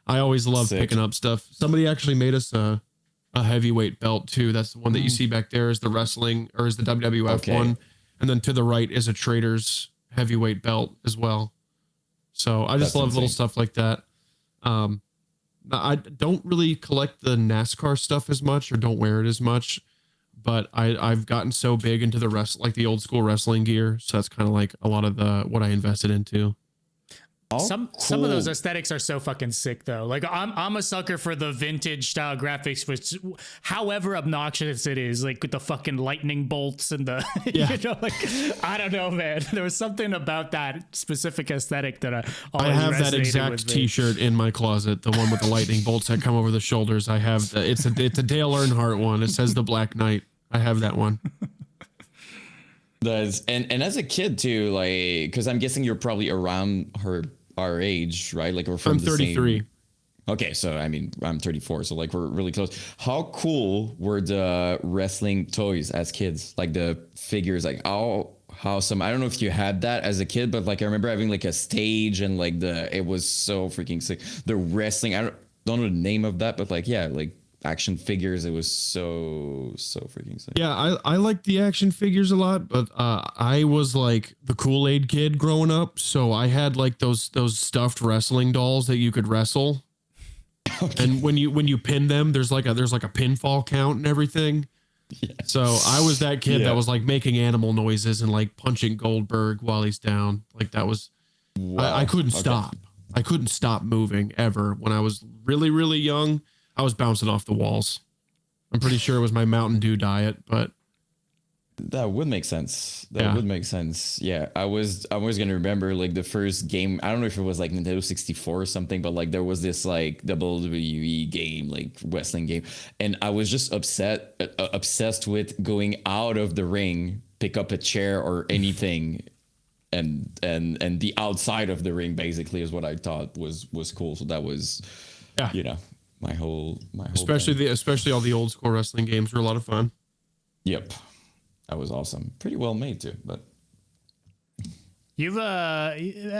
I always love picking up stuff. Somebody actually made us a heavyweight belt too. That's the one that you see back there is the wrestling or is the WWF one. And then to the right is a Traitors heavyweight belt as well. So I just love little stuff like that. I don't really collect the NASCAR stuff as much or don't wear it as much, but I've gotten so big into like the old school wrestling gear. So that's kind of like a lot of what I invested into. Some of those aesthetics are so fucking sick though. Like I'm a sucker for the vintage style graphics, which however obnoxious it is, like with the fucking lightning bolts and the, like, I don't know, man. There was something about that specific aesthetic that I have that exact t-shirt in my closet. The one with the lightning bolts that come over the shoulders. I have it's a Dale Earnhardt one. It says the Black Knight. I have that one. And as a kid too, like, cause I'm guessing you're probably around our age, right? Like we're from I'm 33. Okay, so I mean, I'm 34, so like we're really close. How cool were the wrestling toys as kids? Like the figures, like how some, I don't know if you had that as a kid, but like I remember having like a stage and like it was so freaking sick. The wrestling, I don't know the name of that, but like, yeah, like action figures, it was so freaking sick. Yeah, I like the action figures a lot, but I was like the Kool-Aid kid growing up, so I had like those stuffed wrestling dolls that you could wrestle. Okay. And when you pin them, there's like a pinfall count and everything. Yeah. So I was that kid that was like making animal noises and like punching Goldberg while he's down. Like that was I couldn't stop. I couldn't stop moving ever. When I was really, really young, I was bouncing off the walls. I'm pretty sure it was my Mountain Dew diet, but that would make sense. That would make sense. Yeah, I was going to remember like the first game. I don't know if it was like Nintendo 64 or something, but like there was this like WWE game, like wrestling game, and I was just obsessed with going out of the ring, pick up a chair or anything, and the outside of the ring basically is what I thought was cool. So that was, my whole especially all the old school wrestling games were a lot of fun. Yep. That was awesome. Pretty well made too, but you've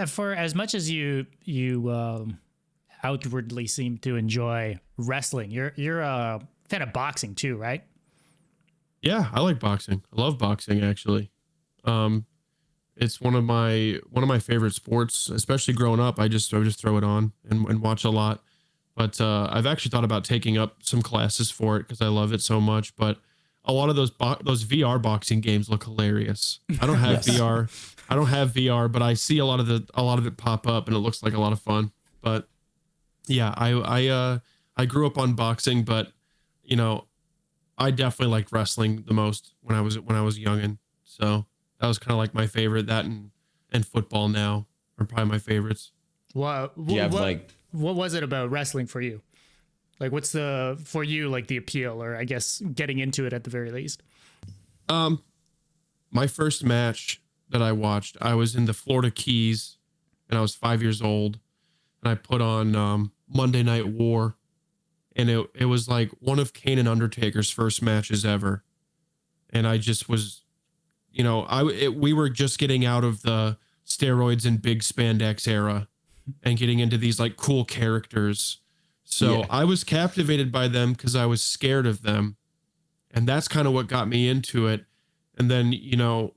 for as much as you outwardly seem to enjoy wrestling, you're a fan of boxing too, right? Yeah, I like boxing. I love boxing actually. It's one of my favorite sports, especially growing up. I just throw it on and watch a lot. But I've actually thought about taking up some classes for it because I love it so much. But a lot of those VR boxing games look hilarious. I don't have VR. I don't have VR, but I see a lot of it pop up, and it looks like a lot of fun. But yeah, I grew up on boxing, but you know, I definitely liked wrestling the most when I was youngin'. So that was kind of like my favorite. That and football now are probably my favorites. What was it about wrestling for you? Like, what's for you, like the appeal, or I guess getting into it at the very least? My first match that I watched, I was in the Florida Keys and I was 5 years old, and I put on Monday Night War, and it was like one of Kane and Undertaker's first matches ever. And I just was, you know, we were just getting out of the steroids and big spandex era and getting into these like cool characters. So I was captivated by them because I was scared of them. And that's kind of what got me into it. And then, you know,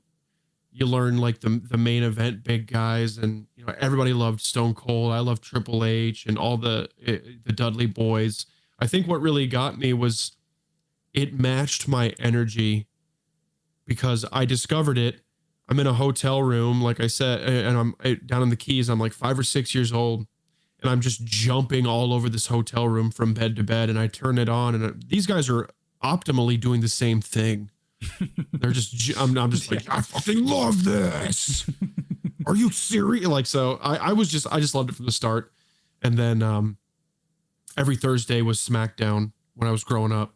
you learn like the main event big guys, and you know, everybody loved Stone Cold. I loved Triple H and all the Dudley boys. I think what really got me was it matched my energy, because I discovered it. I'm in a hotel room, like I said, and I'm down in the Keys. I'm like 5 or 6 years old, and I'm just jumping all over this hotel room from bed to bed. And I turn it on, and these guys are optimally doing the same thing. They're just, I'm just like, I fucking love this. Are you serious? Like, so I just loved it from the start. And then every Thursday was SmackDown when I was growing up.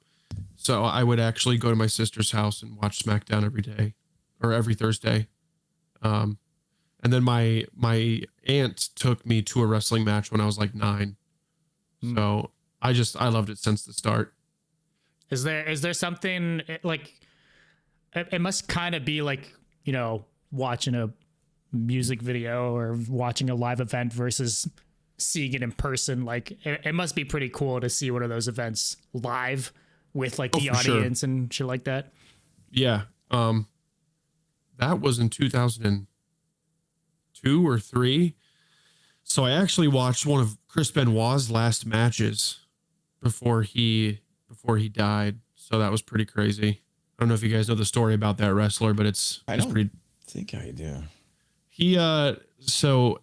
So I would actually go to my sister's house and watch SmackDown every day, or every Thursday. And then my aunt took me to a wrestling match when I was like 9. So I loved it since the start. Is there something like, it must kind of be like, you know, watching a music video or watching a live event versus seeing it in person. Like it must be pretty cool to see one of those events live with like the audience and shit like that. Yeah. That was in 2002 or 3. So I actually watched one of Chris Benoit's last matches before he died. So that was pretty crazy. I don't know if you guys know the story about that wrestler, but I think I do. So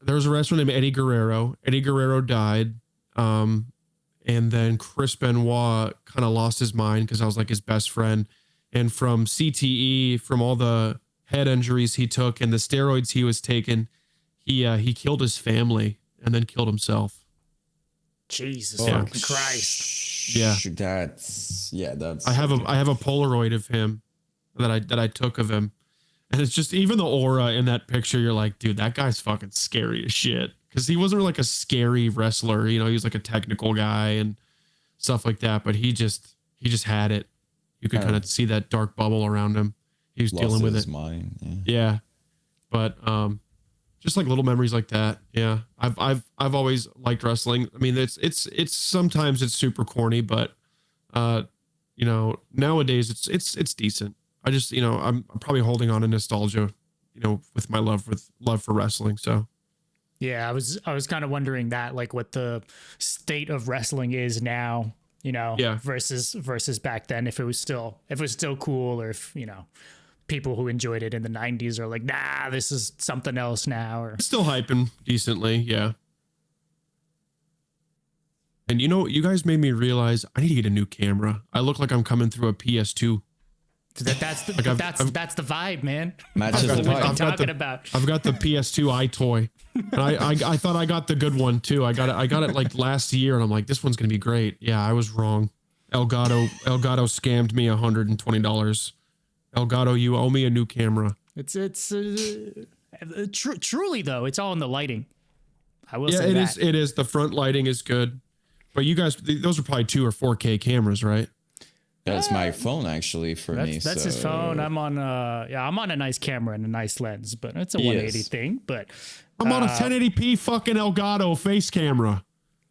there was a wrestler named Eddie Guerrero. Eddie Guerrero died. And then Chris Benoit kind of lost his mind because I was like his best friend. And from CTE, from all the head injuries he took and the steroids he was taking, he killed his family and then killed himself. Jesus fucking Christ. Yeah. That's I have a Polaroid of him that I took of him. And it's just, even the aura in that picture, you're like, dude, that guy's fucking scary as shit. Because he wasn't like a scary wrestler, you know, he was like a technical guy and stuff like that, but he just had it. You could kind of see that dark bubble around him. He was dealing with it. Mind, yeah. But just like little memories like that. Yeah. I've always liked wrestling. I mean, it's sometimes it's super corny, but you know, nowadays it's decent. I just, you know, I'm probably holding on to nostalgia, you know, with my love for wrestling. So yeah, I was kind of wondering that, like what the state of wrestling is now, you know, versus back then, if it was still cool, or if, you know, people who enjoyed it in the 90s are like, nah, this is something else now, or still hyping decently. Yeah. And you know, you guys made me realize I need to get a new camera. I look like I'm coming through a PS2. That's the vibe, man. Matches the vibe. I'm talking about. I've got the PS2 iToy, and I thought I got the good one too. I got it like last year, and I'm like, this one's gonna be great. Yeah, I was wrong. Elgato scammed me $120. Elgato, you owe me a new camera. It's truly though, it's all in the lighting. I will say that. It is. The front lighting is good, but you guys, those are probably 2 or 4K cameras, right? That's my phone actually for me. That's his phone. I'm on a nice camera and a nice lens, but it's a 180 thing. But I'm on a 1080p fucking Elgato face camera.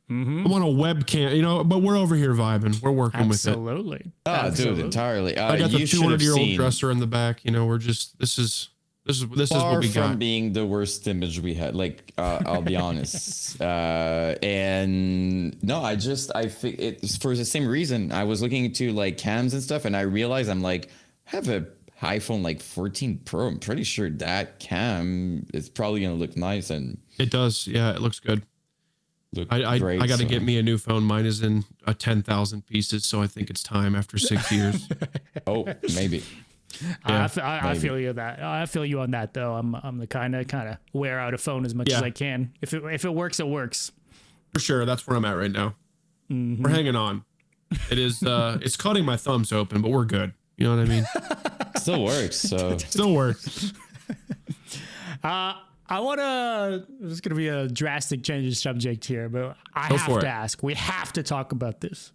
I'm on a webcam, you know, but we're over here vibing. We're working with it. Absolutely. Oh, dude, entirely. I got the 200-year-old dresser in the back. You know, this is This is what Far we from got. being the worst image we had. Like, I'll be honest. And no, I think it's for the same reason. I was looking into like cams and stuff, and I realized I'm like, I have a iPhone like 14 Pro. I'm pretty sure that cam is probably gonna look nice, and It does. Yeah, it looks good. great. I got to So get me a new phone. Mine is in 10,000 pieces, so I think it's time after 6 years. oh, maybe. I maybe. feel you that. I feel you on that though. I'm the kind of wear out a phone as much as I can. If it works, it works. For sure, that's where I'm at right now. We're hanging on. It is. It's cutting my thumbs open, but we're good. You know what I mean? Still works. So Still works. I want to. This is going to be a drastic change of subject here, but I have to ask. We have to talk about this.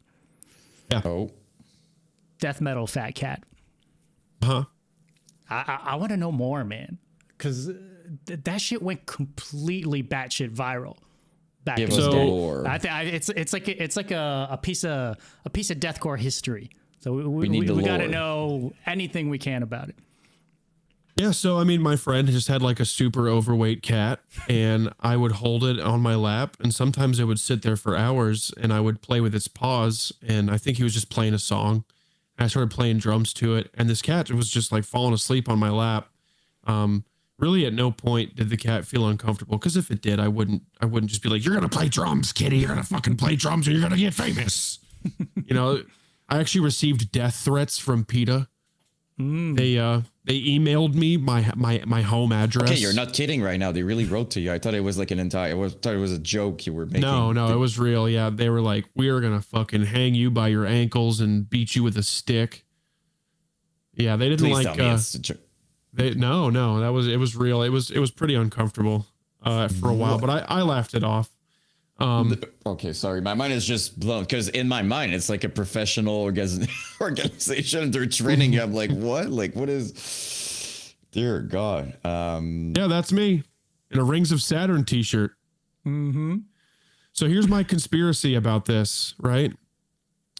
Yeah. oh, Death metal fat cat. Huh? I want to know more, man, because that shit went completely batshit viral back give in us the the day. lore. It's like a piece of deathcore history. So we need the got to lore. know anything we can about it. Yeah. So I mean, my friend just had like a super overweight cat, and I would hold it on my lap, and sometimes it would sit there for hours, and I would play with its paws, and I think he was just playing a song. I started playing drums to it, and this cat was just like falling asleep on my lap. Really, at no point did the cat feel uncomfortable, because if it did, I wouldn't just be like, "You're gonna play drums, kitty. You're gonna fucking play drums, or you're gonna get famous." You know, I actually received death threats from PETA. They emailed me my home address. Okay, you're not kidding right now. They really wrote to you. I thought it was like thought it was a joke you were making. No, it was real. Yeah, they were like, "We are gonna fucking hang you by your ankles and beat you with a stick." Yeah, they didn't Please like. tell me it's a joke. No, it was real. It was pretty uncomfortable for a while, but I laughed it off. Okay, sorry. My mind is just blown because in my mind it's like a professional organization. They're training you. I'm like, what? Like, what is? Dear God. Yeah, that's me in a Rings of Saturn t-shirt. So here's my conspiracy about this. Right,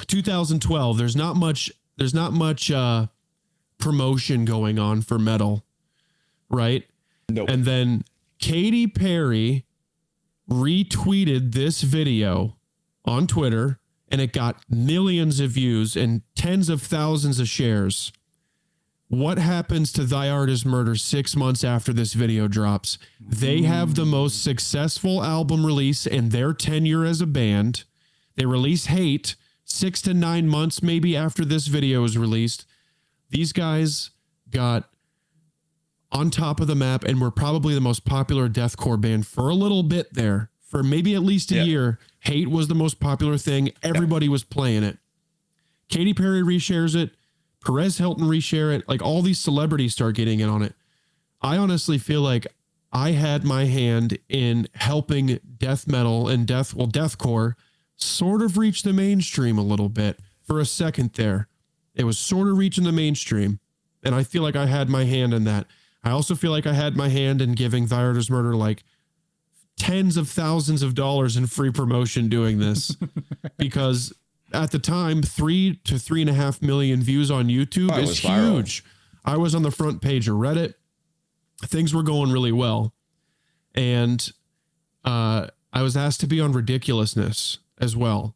2012. There's not much promotion going on for metal, right? Nope. And then Katy Perry retweeted this video on Twitter, and it got millions of views and tens of thousands of shares. What happens to Thy Art Is Murder 6 months after this video drops? They have the most successful album release in their tenure as a band. They release Hate 6 to 9 months maybe after this video is released. These guys got on top of the map and were probably the most popular deathcore band for a little bit there. For maybe at least a year. Hate was the most popular thing. Everybody was playing it. Katy Perry reshares it. Perez Hilton reshare it. Like, all these celebrities start getting in on it. I honestly feel like I had my hand in helping death metal and deathcore sort of reach the mainstream a little bit for a second there. It was sort of reaching the mainstream, and I feel like I had my hand in that. I also feel like I had my hand in giving Thy Art Is Murder like tens of thousands of dollars in free promotion doing this because at the time, 3 to 3.5 million views on YouTube is huge. I was on the front page of Reddit. Things were going really well. And I was asked to be on Ridiculousness as well.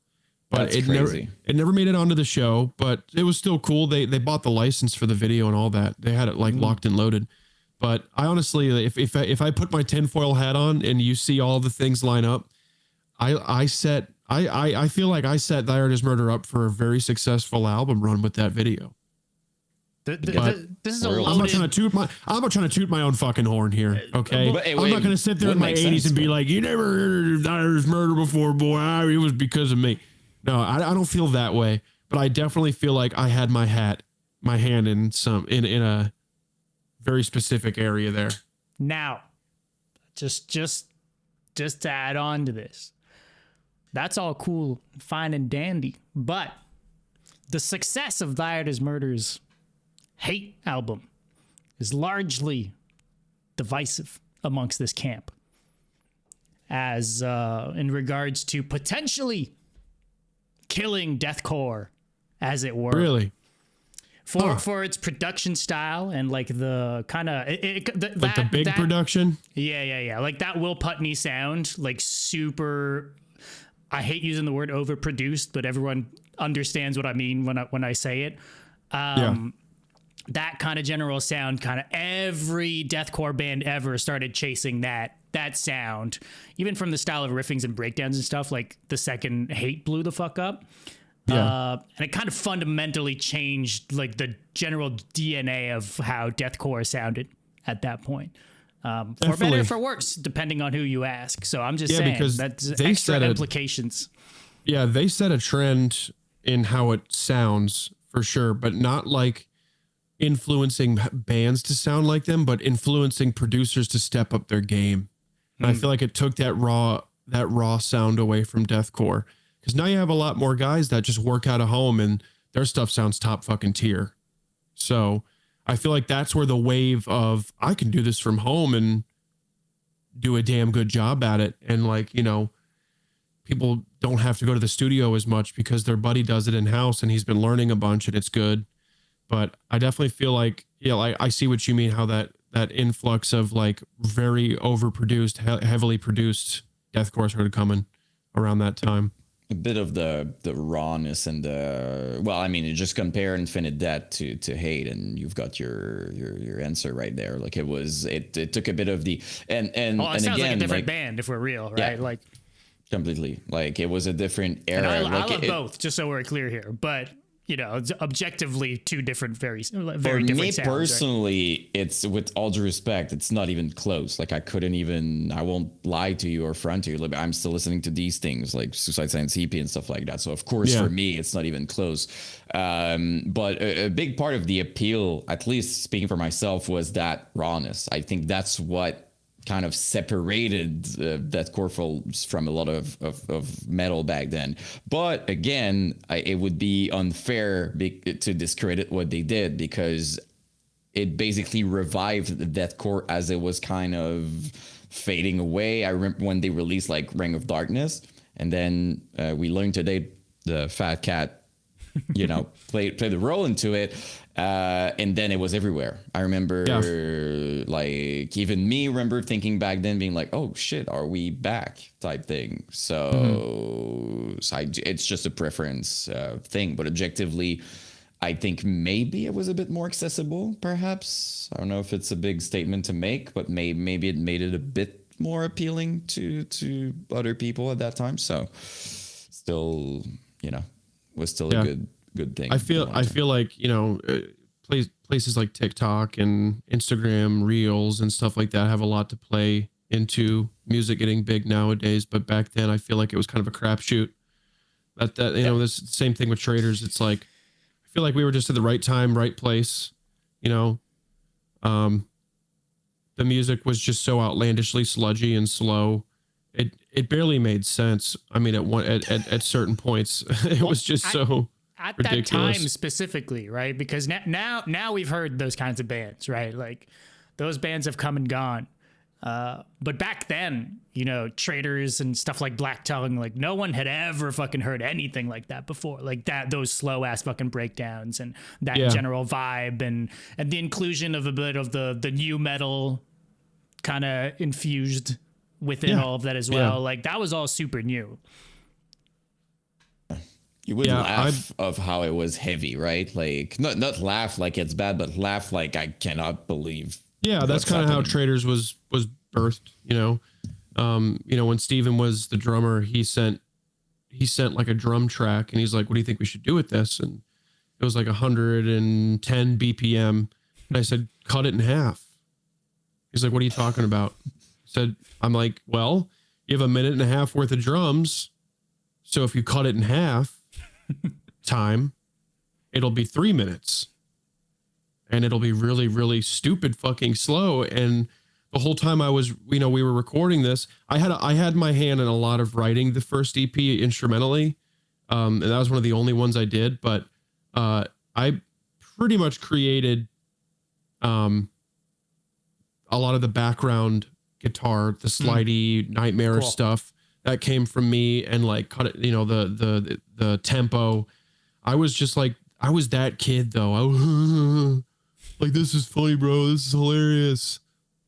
But it never made it onto the show, but it was still cool. They bought the license for the video and all that. They had it like locked and loaded. But I honestly, if I put my tinfoil hat on and you see all the things line up, I feel like I set Thy Art Is Murder up for a very successful album run with that video. This is a loaded... I'm not trying to toot my own fucking horn here, okay? I'm not going to sit there in my 80s and be like, "You never heard of Thy Art Is Murder before, boy. It was because of me." No, I don't feel that way, but I definitely feel like I had my hand in a very specific area there. Now, just to add on to this, that's all cool, fine and dandy, but the success of Thy Art Is Murder's Hate album is largely divisive amongst this camp, as in regards to potentially killing deathcore, as it were. Really? for its production style and like the kind of the big production. Yeah. Like that Will Putney sound, like super. I hate using the word overproduced, but everyone understands what I mean when I say it. That kind of general sound, kind of every deathcore band ever started chasing that sound, even from the style of riffings and breakdowns and stuff. Like the second Hate blew the fuck up. And it kind of fundamentally changed like the general DNA of how deathcore sounded at that point. For better or for worse, depending on who you ask. So I'm just saying because that's they extra implications. They set a trend in how it sounds for sure, but not like influencing bands to sound like them, but influencing producers to step up their game. And I feel like it took that raw sound away from deathcore, because now you have a lot more guys that just work out of home and their stuff sounds top fucking tier. So I feel like that's where the wave of I can do this from home and do a damn good job at it. And like, you know, people don't have to go to the studio as much because their buddy does it in house and he's been learning a bunch and it's good. But I definitely feel like, I see what you mean, how that influx of like very overproduced, heavily produced deathcore started coming around that time. A bit of the rawness and you just compare Infinite Death to Hate and you've got your answer right there. Like it took a bit of the and it sounds again, like a different band if we're real, right? Yeah, like completely. Like it was a different era. And I like love both, just so we're clear here, but you know, it's objectively two different, very different sounds. For me personally, right? It's, with all due respect, it's not even close. Like I won't lie to you or front to you. Like I'm still listening to these things like Suicide Science EP and stuff like that. So of course for me, it's not even close. But a big part of the appeal, at least speaking for myself, was that rawness. I think that's what kind of separated deathcore from a lot of metal back then. But again, it would be unfair to discredit what they did, because it basically revived the deathcore as it was kind of fading away. I remember when they released like Ring of Darkness, and then we learned today the Fat Cat, you know, played the role into it. And then it was everywhere. I remember like even me remember thinking back then being like, oh shit, are we back type thing. So, it's just a preference thing, but objectively, I think maybe it was a bit more accessible, perhaps. I don't know if it's a big statement to make, but maybe it made it a bit more appealing to other people at that time. So still, you know, was still a good thing. I feel like, you know, places like TikTok and Instagram Reels and stuff like that have a lot to play into music getting big nowadays. But back then, I feel like it was kind of a crapshoot. That you know, this same thing with Traitors. It's like I feel like we were just at the right time, right place. You know, the music was just so outlandishly sludgy and slow. It barely made sense. I mean, at certain points, it was just so at ridiculous. That time specifically, right? Because now we've heard those kinds of bands, right? Like those bands have come and gone. But back then, you know, Traitors and stuff like Black Tongue, like no one had ever fucking heard anything like that before. Like those slow ass fucking breakdowns and that general vibe and the inclusion of a bit of the new metal kind of infused within all of that as well. Like that was all super new. You would laugh of how it was heavy, right? Like not laugh like it's bad, but laugh like I cannot believe. Yeah, that's kind of how Traitors was birthed, you know. You know, when Steven was the drummer, he sent like a drum track and he's like, what do you think we should do with this? And it was like 110 BPM. And I said, cut it in half. He's like, what are you talking about? I'm like, well, you have a minute and a half worth of drums. So if you cut it in half time, it'll be 3 minutes. And it'll be really, really stupid fucking slow. And the whole time I was, you know, we were recording this, I had my hand in a lot of writing the first EP instrumentally. And that was one of the only ones I did. But I pretty much created a lot of the background guitar, the slidey nightmare stuff that came from me, and like cut it, you know, the tempo. I was just like, I was that kid though. Like, this is funny, bro. This is hilarious.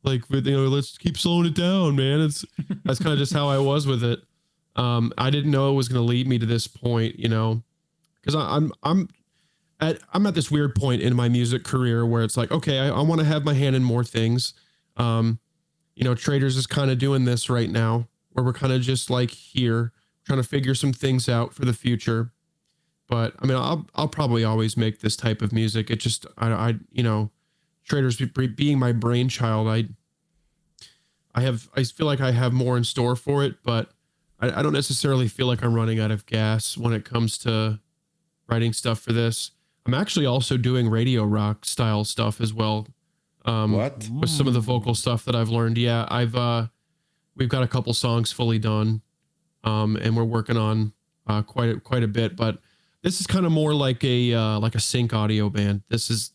Like, let's keep slowing it down, man. That's kind of just how I was with it. I didn't know it was going to lead me to this point, because I'm at this weird point in my music career where it's like, okay, I want to have my hand in more things. Traitors is kind of doing this right now, where we're kind of just like here trying to figure some things out for the future. But I mean, I'll probably always make this type of music. It just, Traitors being my brainchild, I feel like I have more in store for it, but I don't necessarily feel like I'm running out of gas when it comes to writing stuff for this. I'm actually also doing radio rock style stuff as well. What? With some of the vocal stuff that I've learned. Yeah, we've got a couple songs fully done, and we're working on quite a bit. But this is kind of more like a sync audio band. This is,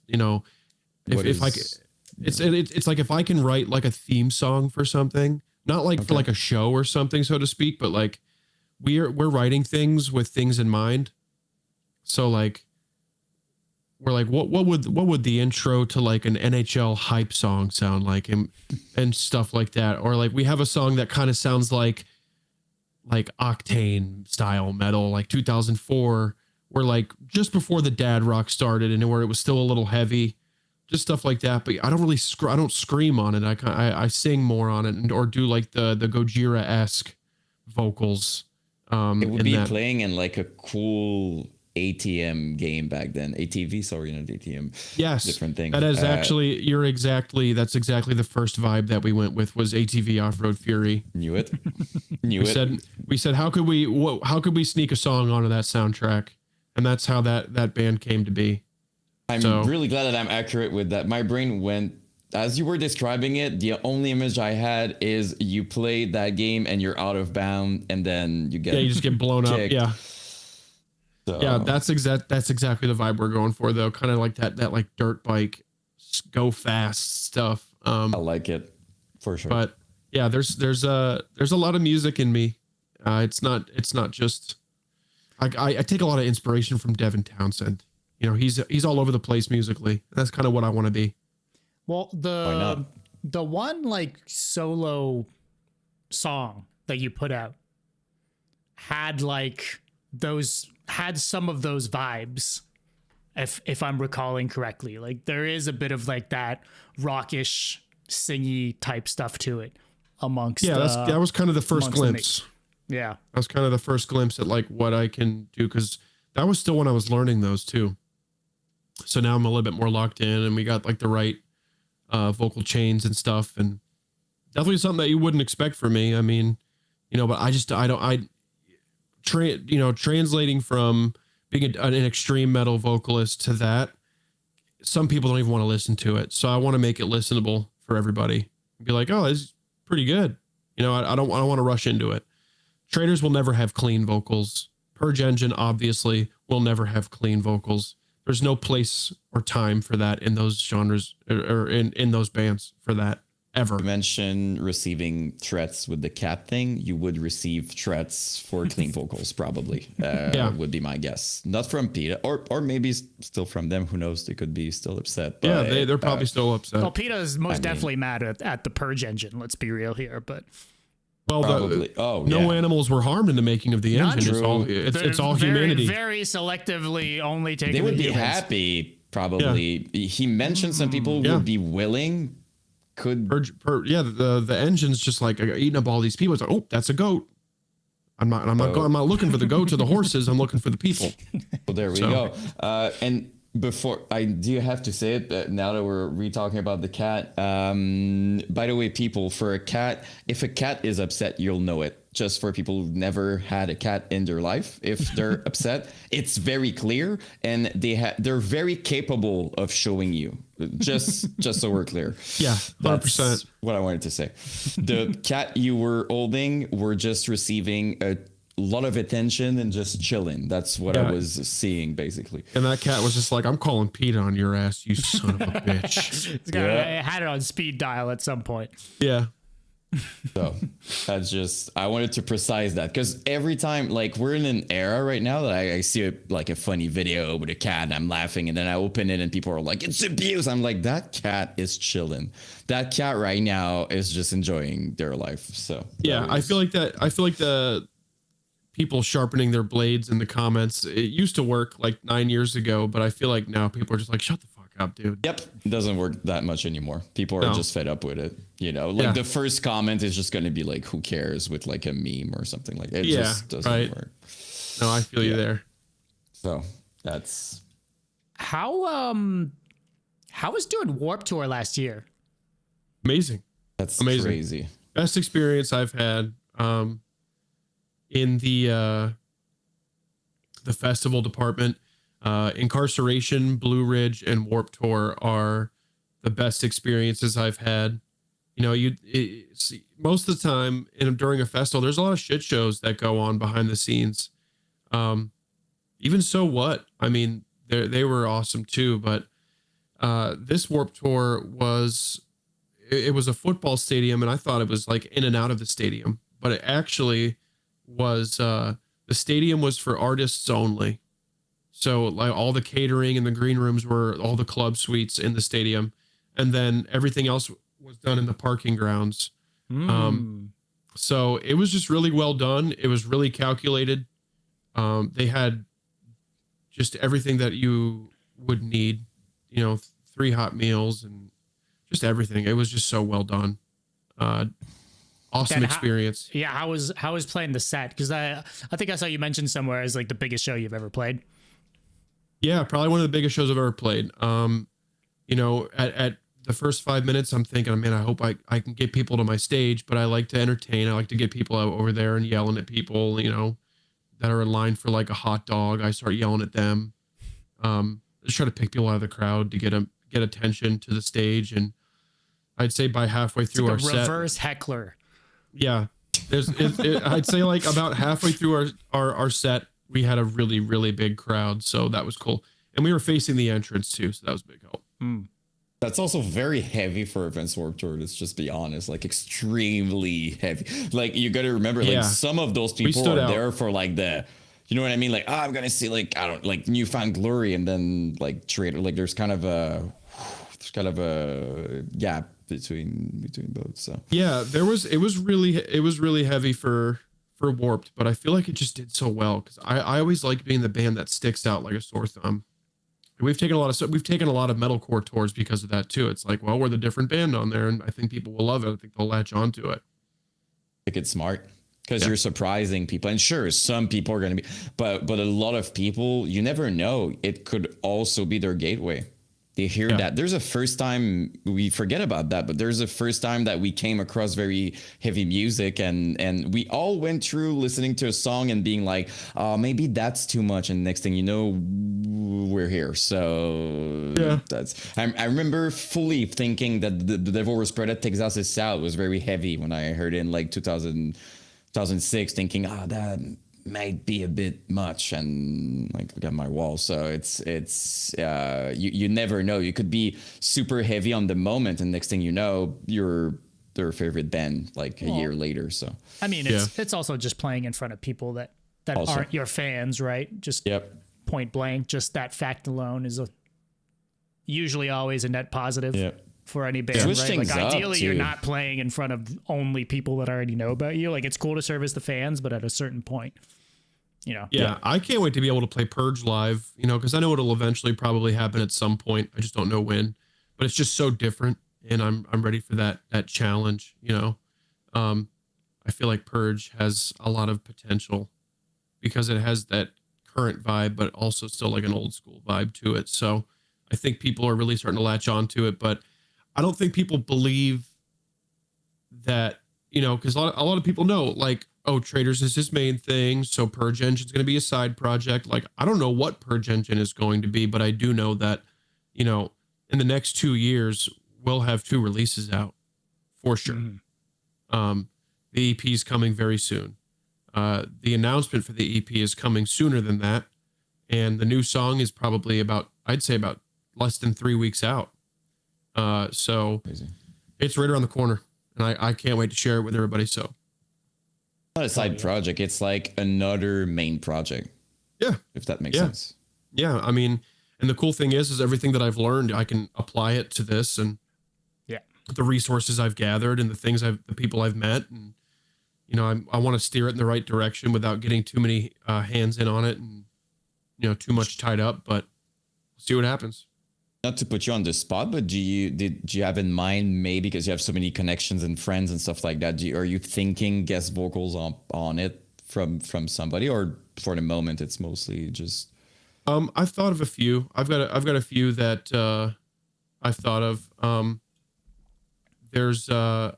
it's like if I can write like a theme song for something, not like for like a show or something, so to speak, but like we're writing things with things in mind. So like we're like, what would the intro to like an NHL hype song sound like, and stuff like that, or like we have a song that kind of sounds like Octane style metal, like 2004, where like just before the dad rock started and where it was still a little heavy, just stuff like that. But I don't really I don't scream on it. I sing more on it, or do like the Gojira-esque vocals. It would be playing in like a cool ATM game back then. ATV, sorry, not ATM. Yes, different thing. That is actually that's exactly the first vibe that we went with, was ATV Off-Road Fury. Knew it. We said how could we sneak a song onto that soundtrack, and that's how that band came to be. I'm really glad that I'm accurate with that. My brain went, as you were describing it, the only image I had is you played that game and you're out of bound, and then you just get blown up. Yeah. So. Yeah, that's exactly the vibe we're going for, though. Kind of like that like dirt bike, go fast stuff. I like it for sure. But yeah, there's a lot of music in me. It's not just I take a lot of inspiration from Devin Townsend. He's all over the place musically. That's kind of what I want to be. Well, the one like solo song that you put out had some of those vibes, if I'm recalling correctly. Like there is a bit of like that rockish, singy type stuff to it amongst. Yeah, that was kind of the first glimpse. Yeah, that was kind of the first glimpse at like what I can do, because that was still when I was learning those too. So now I'm a little bit more locked in, and we got like the right vocal chains and stuff, and definitely something that you wouldn't expect from me. I mean, but translating from being an extreme metal vocalist to that, some people don't even want to listen to it. So I want to make it listenable for everybody. Be like, oh, this is pretty good. I don't want to rush into it. Traitors will never have clean vocals. Purge Engine obviously will never have clean vocals. There's no place or time for that in those genres, or in those bands for that. Ever. You mentioned receiving threats with the cat thing. You would receive threats for clean vocals, probably. Would be my guess. Not from PETA, or maybe still from them. Who knows? They could be still upset. But, yeah, they're probably still upset. Well, PETA is most definitely mad at the Purge Engine. Let's be real here, but. Well, no animals were harmed in the making of the engine. It's all humanity. Very selectively only taking. They would be humans. happy, probably. Yeah. He mentioned some people would be willing. The engine's just like eating up all these people. It's like, oh, that's a goat. I'm not looking for the goats or the horses. I'm looking for the people. Well, there we go. And before do you have to say it now that we're talking about the cat? By the way, people, for a cat, if a cat is upset, you'll know it. Just for people who've never had a cat in their life, if they're upset, it's very clear, and they're very capable of showing you. Just so we're clear. Yeah, 100%. That's what I wanted to say. The cat you were holding were just receiving a lot of attention and just chilling. That's what I was seeing, basically. And that cat was just like, I'm calling PETA on your ass, you son of a bitch. I had it on speed dial at some point. Yeah. So that's just, I wanted to precise that, because every time, like, we're in an era right now that I see like a funny video with a cat and I'm laughing, and then I open it and people are like, it's abuse. I'm like, that cat is chilling. That cat right now is just enjoying their life. So yeah, I feel like the people sharpening their blades in the comments, it used to work like 9 years ago, but I feel like now people are just like, shut the fuck up, dude. Yep. It doesn't work that much anymore. People are just fed up with it. You know, like the first comment is just going to be like, who cares, with like a meme or something like that. It just doesn't work. No, I feel you there. So that's how was doing Warp Tour last year? Amazing. That's amazing. Crazy. Best experience I've had. In the festival department, Incarceration, Blue Ridge, and Warp Tour are the best experiences I've had. You know, most of the time during a festival, there's a lot of shit shows that go on behind the scenes. Even So What? I mean, they were awesome too, but this Warp Tour was a football stadium, and I thought it was like in and out of the stadium, but it actually was the stadium was for artists only. So like all the catering and the green rooms were all the club suites in the stadium, and then everything else was done in the parking grounds. So it was just really well done. It was really calculated. They had just everything that you would need, you know, 3 hot meals and just everything. It was just so well done. Awesome experience. How was playing the set? Because I think I saw you mention somewhere as like the biggest show you've ever played. Yeah, probably one of the biggest shows I've ever played. You know, at the first 5 minutes, I'm thinking, man, I hope I can get people to my stage, but I like to entertain. I like to get people out over there and yelling at people, you know, that are in line for like a hot dog. I start yelling at them. Just try to pick people out of the crowd to get attention to the stage. And I'd say by halfway through our set, reverse heckler. Yeah, I'd say like about halfway through our set, we had a really, really big crowd. So that was cool. And we were facing the entrance too. So that was a big help. That's also very heavy for Events Warped Tour. Let's just be honest, like extremely heavy. Like you got to remember, like some of those people are there for like you know what I mean? Like, I'm going to see like, I don't like Newfound Glory, and then like Traitor, like there's kind of a gap between both. So yeah, it was really heavy for Warped, but I feel like it just did so well, because I always like being the band that sticks out like a sore thumb. And we've taken a lot of metalcore tours because of that too. It's like, well, we're the different band on there, and I think people will love it. I think they'll latch onto it. I think it's smart, because you're surprising people. And sure, some people are going to be, but a lot of people, you never know. It could also be their gateway. They hear that. There's a first time, we forget about that, but there's a first time that we came across very heavy music, and we all went through listening to a song and being like, oh, maybe that's too much. And next thing you know, we're here. So I remember fully thinking that the Devil Wears Prada Texas is South was very heavy when I heard it in like 2006, thinking, that might be a bit much, and like look at my wall. So it's you never know. You could be super heavy on the moment, and next thing you know, you're their favorite band like a year later. So I mean, it's also just playing in front of people that aren't your fans, right? Just point blank, just that fact alone is usually always a net positive for any band, right? Like ideally you're not playing in front of only people that already know about you. Like it's cool to service the fans, but at a certain point, you know. Yeah, I can't wait to be able to play Purge live, you know, because I know it'll eventually probably happen at some point. I just don't know when, but it's just so different, and I'm ready for that challenge, you know. I feel like Purge has a lot of potential because it has that current vibe, but also still like an old school vibe to it. So I think people are really starting to latch onto it, but I don't think people believe that, you know, because a lot of people know, like, oh, Traitors is his main thing, so Purge Engine is going to be a side project. Like, I don't know what Purge Engine is going to be, but I do know that, you know, in the next 2 years, we'll have 2 releases out for sure. The EP is coming very soon. The announcement for the EP is coming sooner than that, and the new song is probably about less than 3 weeks out. So it's right around the corner. and I can't wait to share it with everybody. So Not a side project. It's like another main project. Yeah. If that makes sense. Yeah. I mean, and the cool thing is everything that I've learned, I can apply it to this, and the resources I've gathered and the people I've met. And, you know, I want to steer it in the right direction without getting too many hands in on it and, you know, too much tied up, but we'll see what happens. Not to put you on the spot, but do you have in mind, maybe because you have so many connections and friends and stuff like that, are you thinking guest vocals on it from somebody, or for the moment it's mostly just I've thought of a few. I've got a few that I've thought of. There's I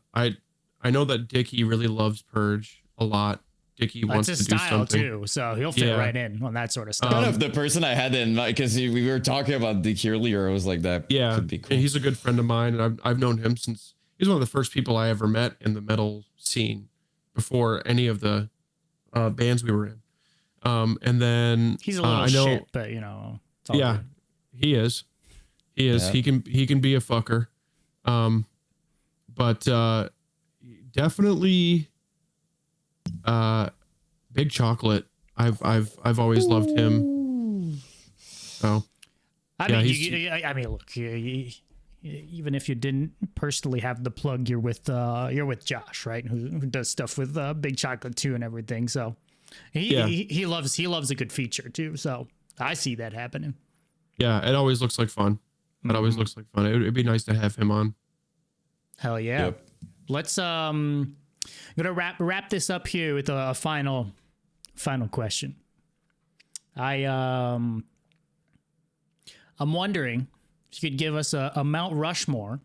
know that Dickie really loves Purge a lot. Dickie wants to do something too, so he'll fit right in on that sort of stuff. Kind of the person I had in mind, because we were talking about Dickie earlier. I was like, that could be cool. He's a good friend of mine, and I've known him since he's one of the first people I ever met in the metal scene before any of the bands we were in. And then he's a little shit, but you know, good. He is. Yeah. He can be a fucker. But definitely Big Chocolate. I've always loved him. So I mean, look, even if you didn't personally have the plug, you're with Josh, right? Who does stuff with Big Chocolate too and everything. So he loves a good feature too. So I see that happening. Yeah, it always looks like fun. Always looks like fun. It'd be nice to have him on. Hell yeah. Yep. Let's I'm gonna wrap this up here with a final question. I'm wondering if you could give us a Mount Rushmore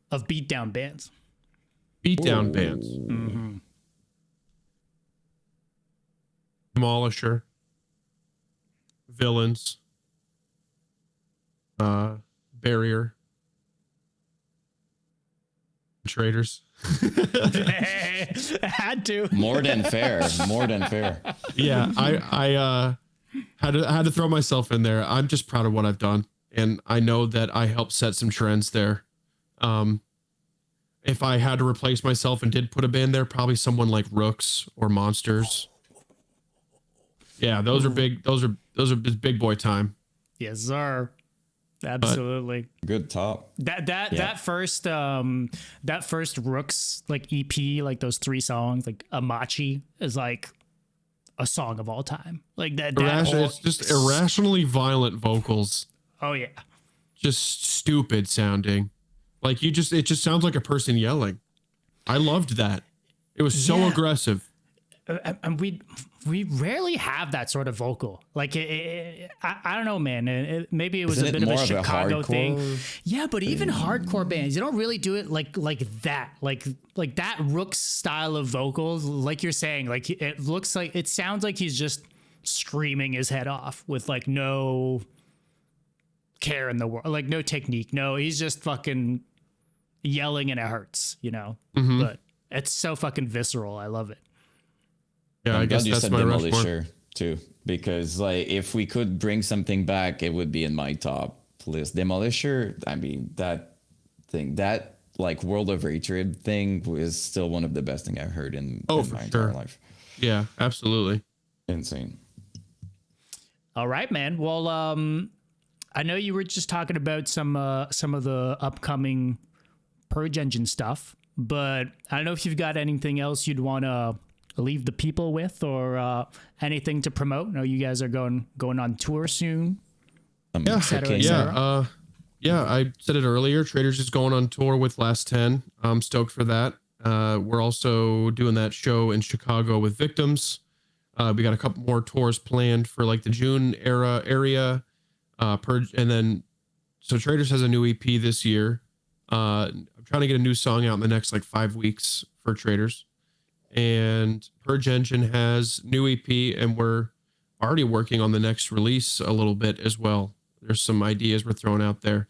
of beatdown bands. Beatdown bands. Mm-hmm. Demolisher. Villains. Barrier. Traitors. Had to. More than fair. Yeah, I had to throw myself in there. I'm just proud of what I've done, and I know that I helped set some trends there. If I had to replace myself and did put a band there, probably someone like Rooks or Monsters. Yeah, those are big. Those are big boy time. Yes, sir. Absolutely. Good top. That first Rooks like EP, like those 3 songs, like Amachi is like a song of all time. Like that it's just irrationally violent vocals. Oh yeah. Just stupid sounding. Like it just sounds like a person yelling. I loved that. It was so aggressive. And we rarely have that sort of vocal. Like I don't know, man. Maybe it was a bit of a Chicago thing. Yeah, but even hardcore bands, you don't really do it like that. Like that Rooks style of vocals, like you're saying. Like it sounds like he's just screaming his head off with like no care in the world, like no technique. No, he's just fucking yelling and it hurts, you know. Mm-hmm. But it's so fucking visceral. I love it. Yeah, I guess that's my Rushmore too, because like if we could bring something back, it would be in my top list. Demolisher, I mean that like World of Hatred thing is still one of the best thing I've heard in my entire life. Yeah, absolutely. Insane. All right, man. Well, I know you were just talking about some of the upcoming Purge Engine stuff, but I don't know if you've got anything else you'd want to leave the people with, or anything to promote. I know you guys are going on tour soon. I said it earlier. Traitors is going on tour with Last 10. I'm stoked for that. We're also doing that show in Chicago with Victims. We got a couple more tours planned for like the June area. Purge, and then so Traitors has a new EP this year. I'm trying to get a new song out in the next like 5 weeks for Traitors. And Purge Engine has new EP, and we're already working on the next release a little bit as well. There's some ideas we're throwing out there.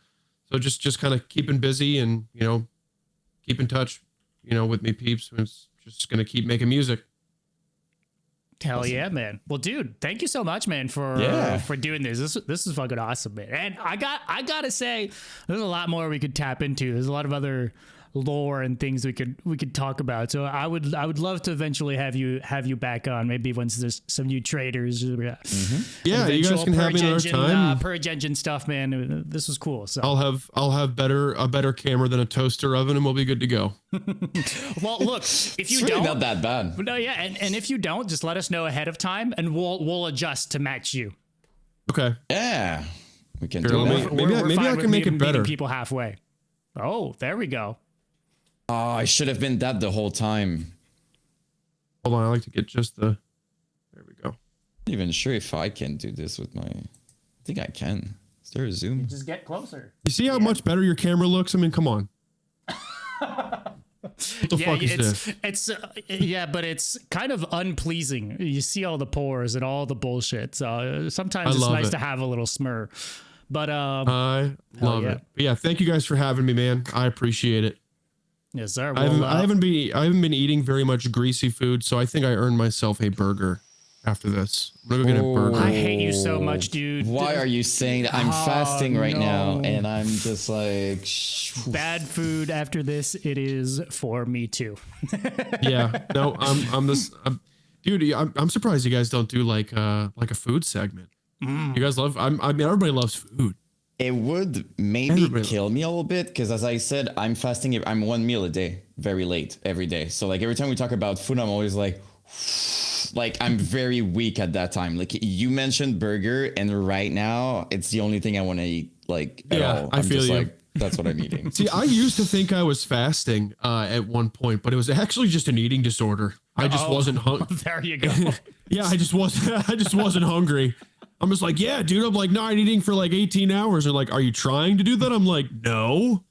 So just kind of keeping busy and, you know, keep in touch, you know, with me peeps. It's just going to keep making music. Hell yeah, man. Well, dude, thank you so much, man, for doing this. This is fucking awesome, man. And I gotta say, there's a lot more we could tap into. There's a lot of other lore and things we could talk about. So I would love to eventually have you back on. Maybe once there's some new traders. Yeah, you guys can have me another time. Purge Engine stuff, man. This was cool. So I'll have a better camera than a toaster oven, and we'll be good to go. Well, look, if you it's really don't, not that bad. No, yeah, and if you don't, just let us know ahead of time, and we'll adjust to match you. Okay. Yeah, we can Sure, do that. maybe I can make it better. People halfway. Oh, there we go. Oh, I should have been that the whole time. Hold on, I like to get just the. There we go. Not even sure if I can do this with my. I think I can. Is there a zoom? Just get closer. You see how much better your camera looks? I mean, come on. What the fuck is this? It's yeah, but it's kind of unpleasing. You see all the pores and all the bullshit. So sometimes it's nice to have a little smur. But I love it. But yeah, thank you guys for having me, man. I appreciate it. Yes, sir. I haven't been eating very much greasy food, so I think I earned myself a burger after this. I'm gonna go get a burger. I hate you so much, dude. Why are you saying that? I'm fasting right now, and I'm just like bad food after this. It is for me too. Yeah, no, dude. I'm surprised you guys don't do like a food segment. You guys love. I mean, everybody loves food. It would maybe kill me a little bit because, as I said, I'm fasting. I'm one meal a day, very late every day. So like every time we talk about food, I'm always like I'm very weak at that time. Like you mentioned burger, and right now it's the only thing I want to eat. Like at all. I feel you. Like, that's what I'm eating. See, I used to think I was fasting at one point, but it was actually just an eating disorder. I just wasn't hungry. There you go. Yeah, I just wasn't hungry. I'm just like, yeah, dude. I'm like, not eating for like 18 hours. They're like, are you trying to do that? I'm like, no.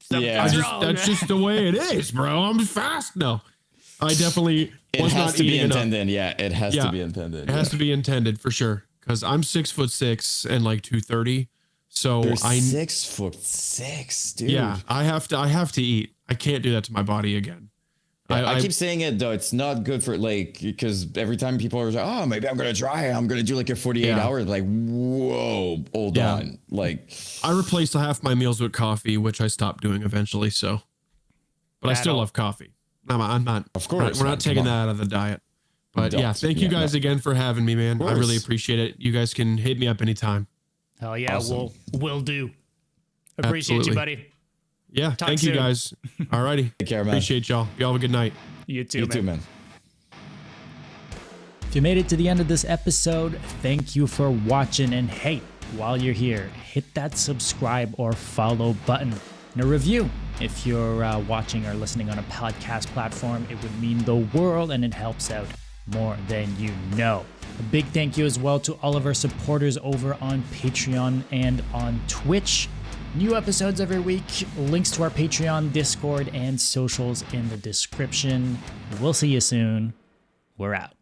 Yeah, that's just the way it is, bro. I'm fast. No, I definitely was not eating enough. Yeah, it has to be intended. It has to be intended for sure. Because I'm 6'6" and like 230. So You're 6'6", dude. Yeah, I have to eat. I can't do that to my body again. I keep saying it though. It's not good for like, because every time people are like, oh, maybe I'm going to try it. I'm going to do like a 48 hours. Like, whoa, hold on. Like I replaced half my meals with coffee, which I stopped doing eventually. So, but I still love coffee. I'm not, of course, we're not taking that out of the diet, but yeah, thank you guys again for having me, man. I really appreciate it. You guys can hit me up anytime. Hell yeah. Awesome. We'll do. Appreciate you, buddy. Yeah, thank you guys. All righty. Take care, man. Appreciate y'all. Y'all have a good night. You too, man. If you made it to the end of this episode, thank you for watching. And hey, while you're here, hit that subscribe or follow button and a review. If you're watching or listening on a podcast platform, it would mean the world and it helps out more than you know. A big thank you as well to all of our supporters over on Patreon and on Twitch. New episodes every week, links to our Patreon, Discord, and socials in the description. We'll see you soon. We're out.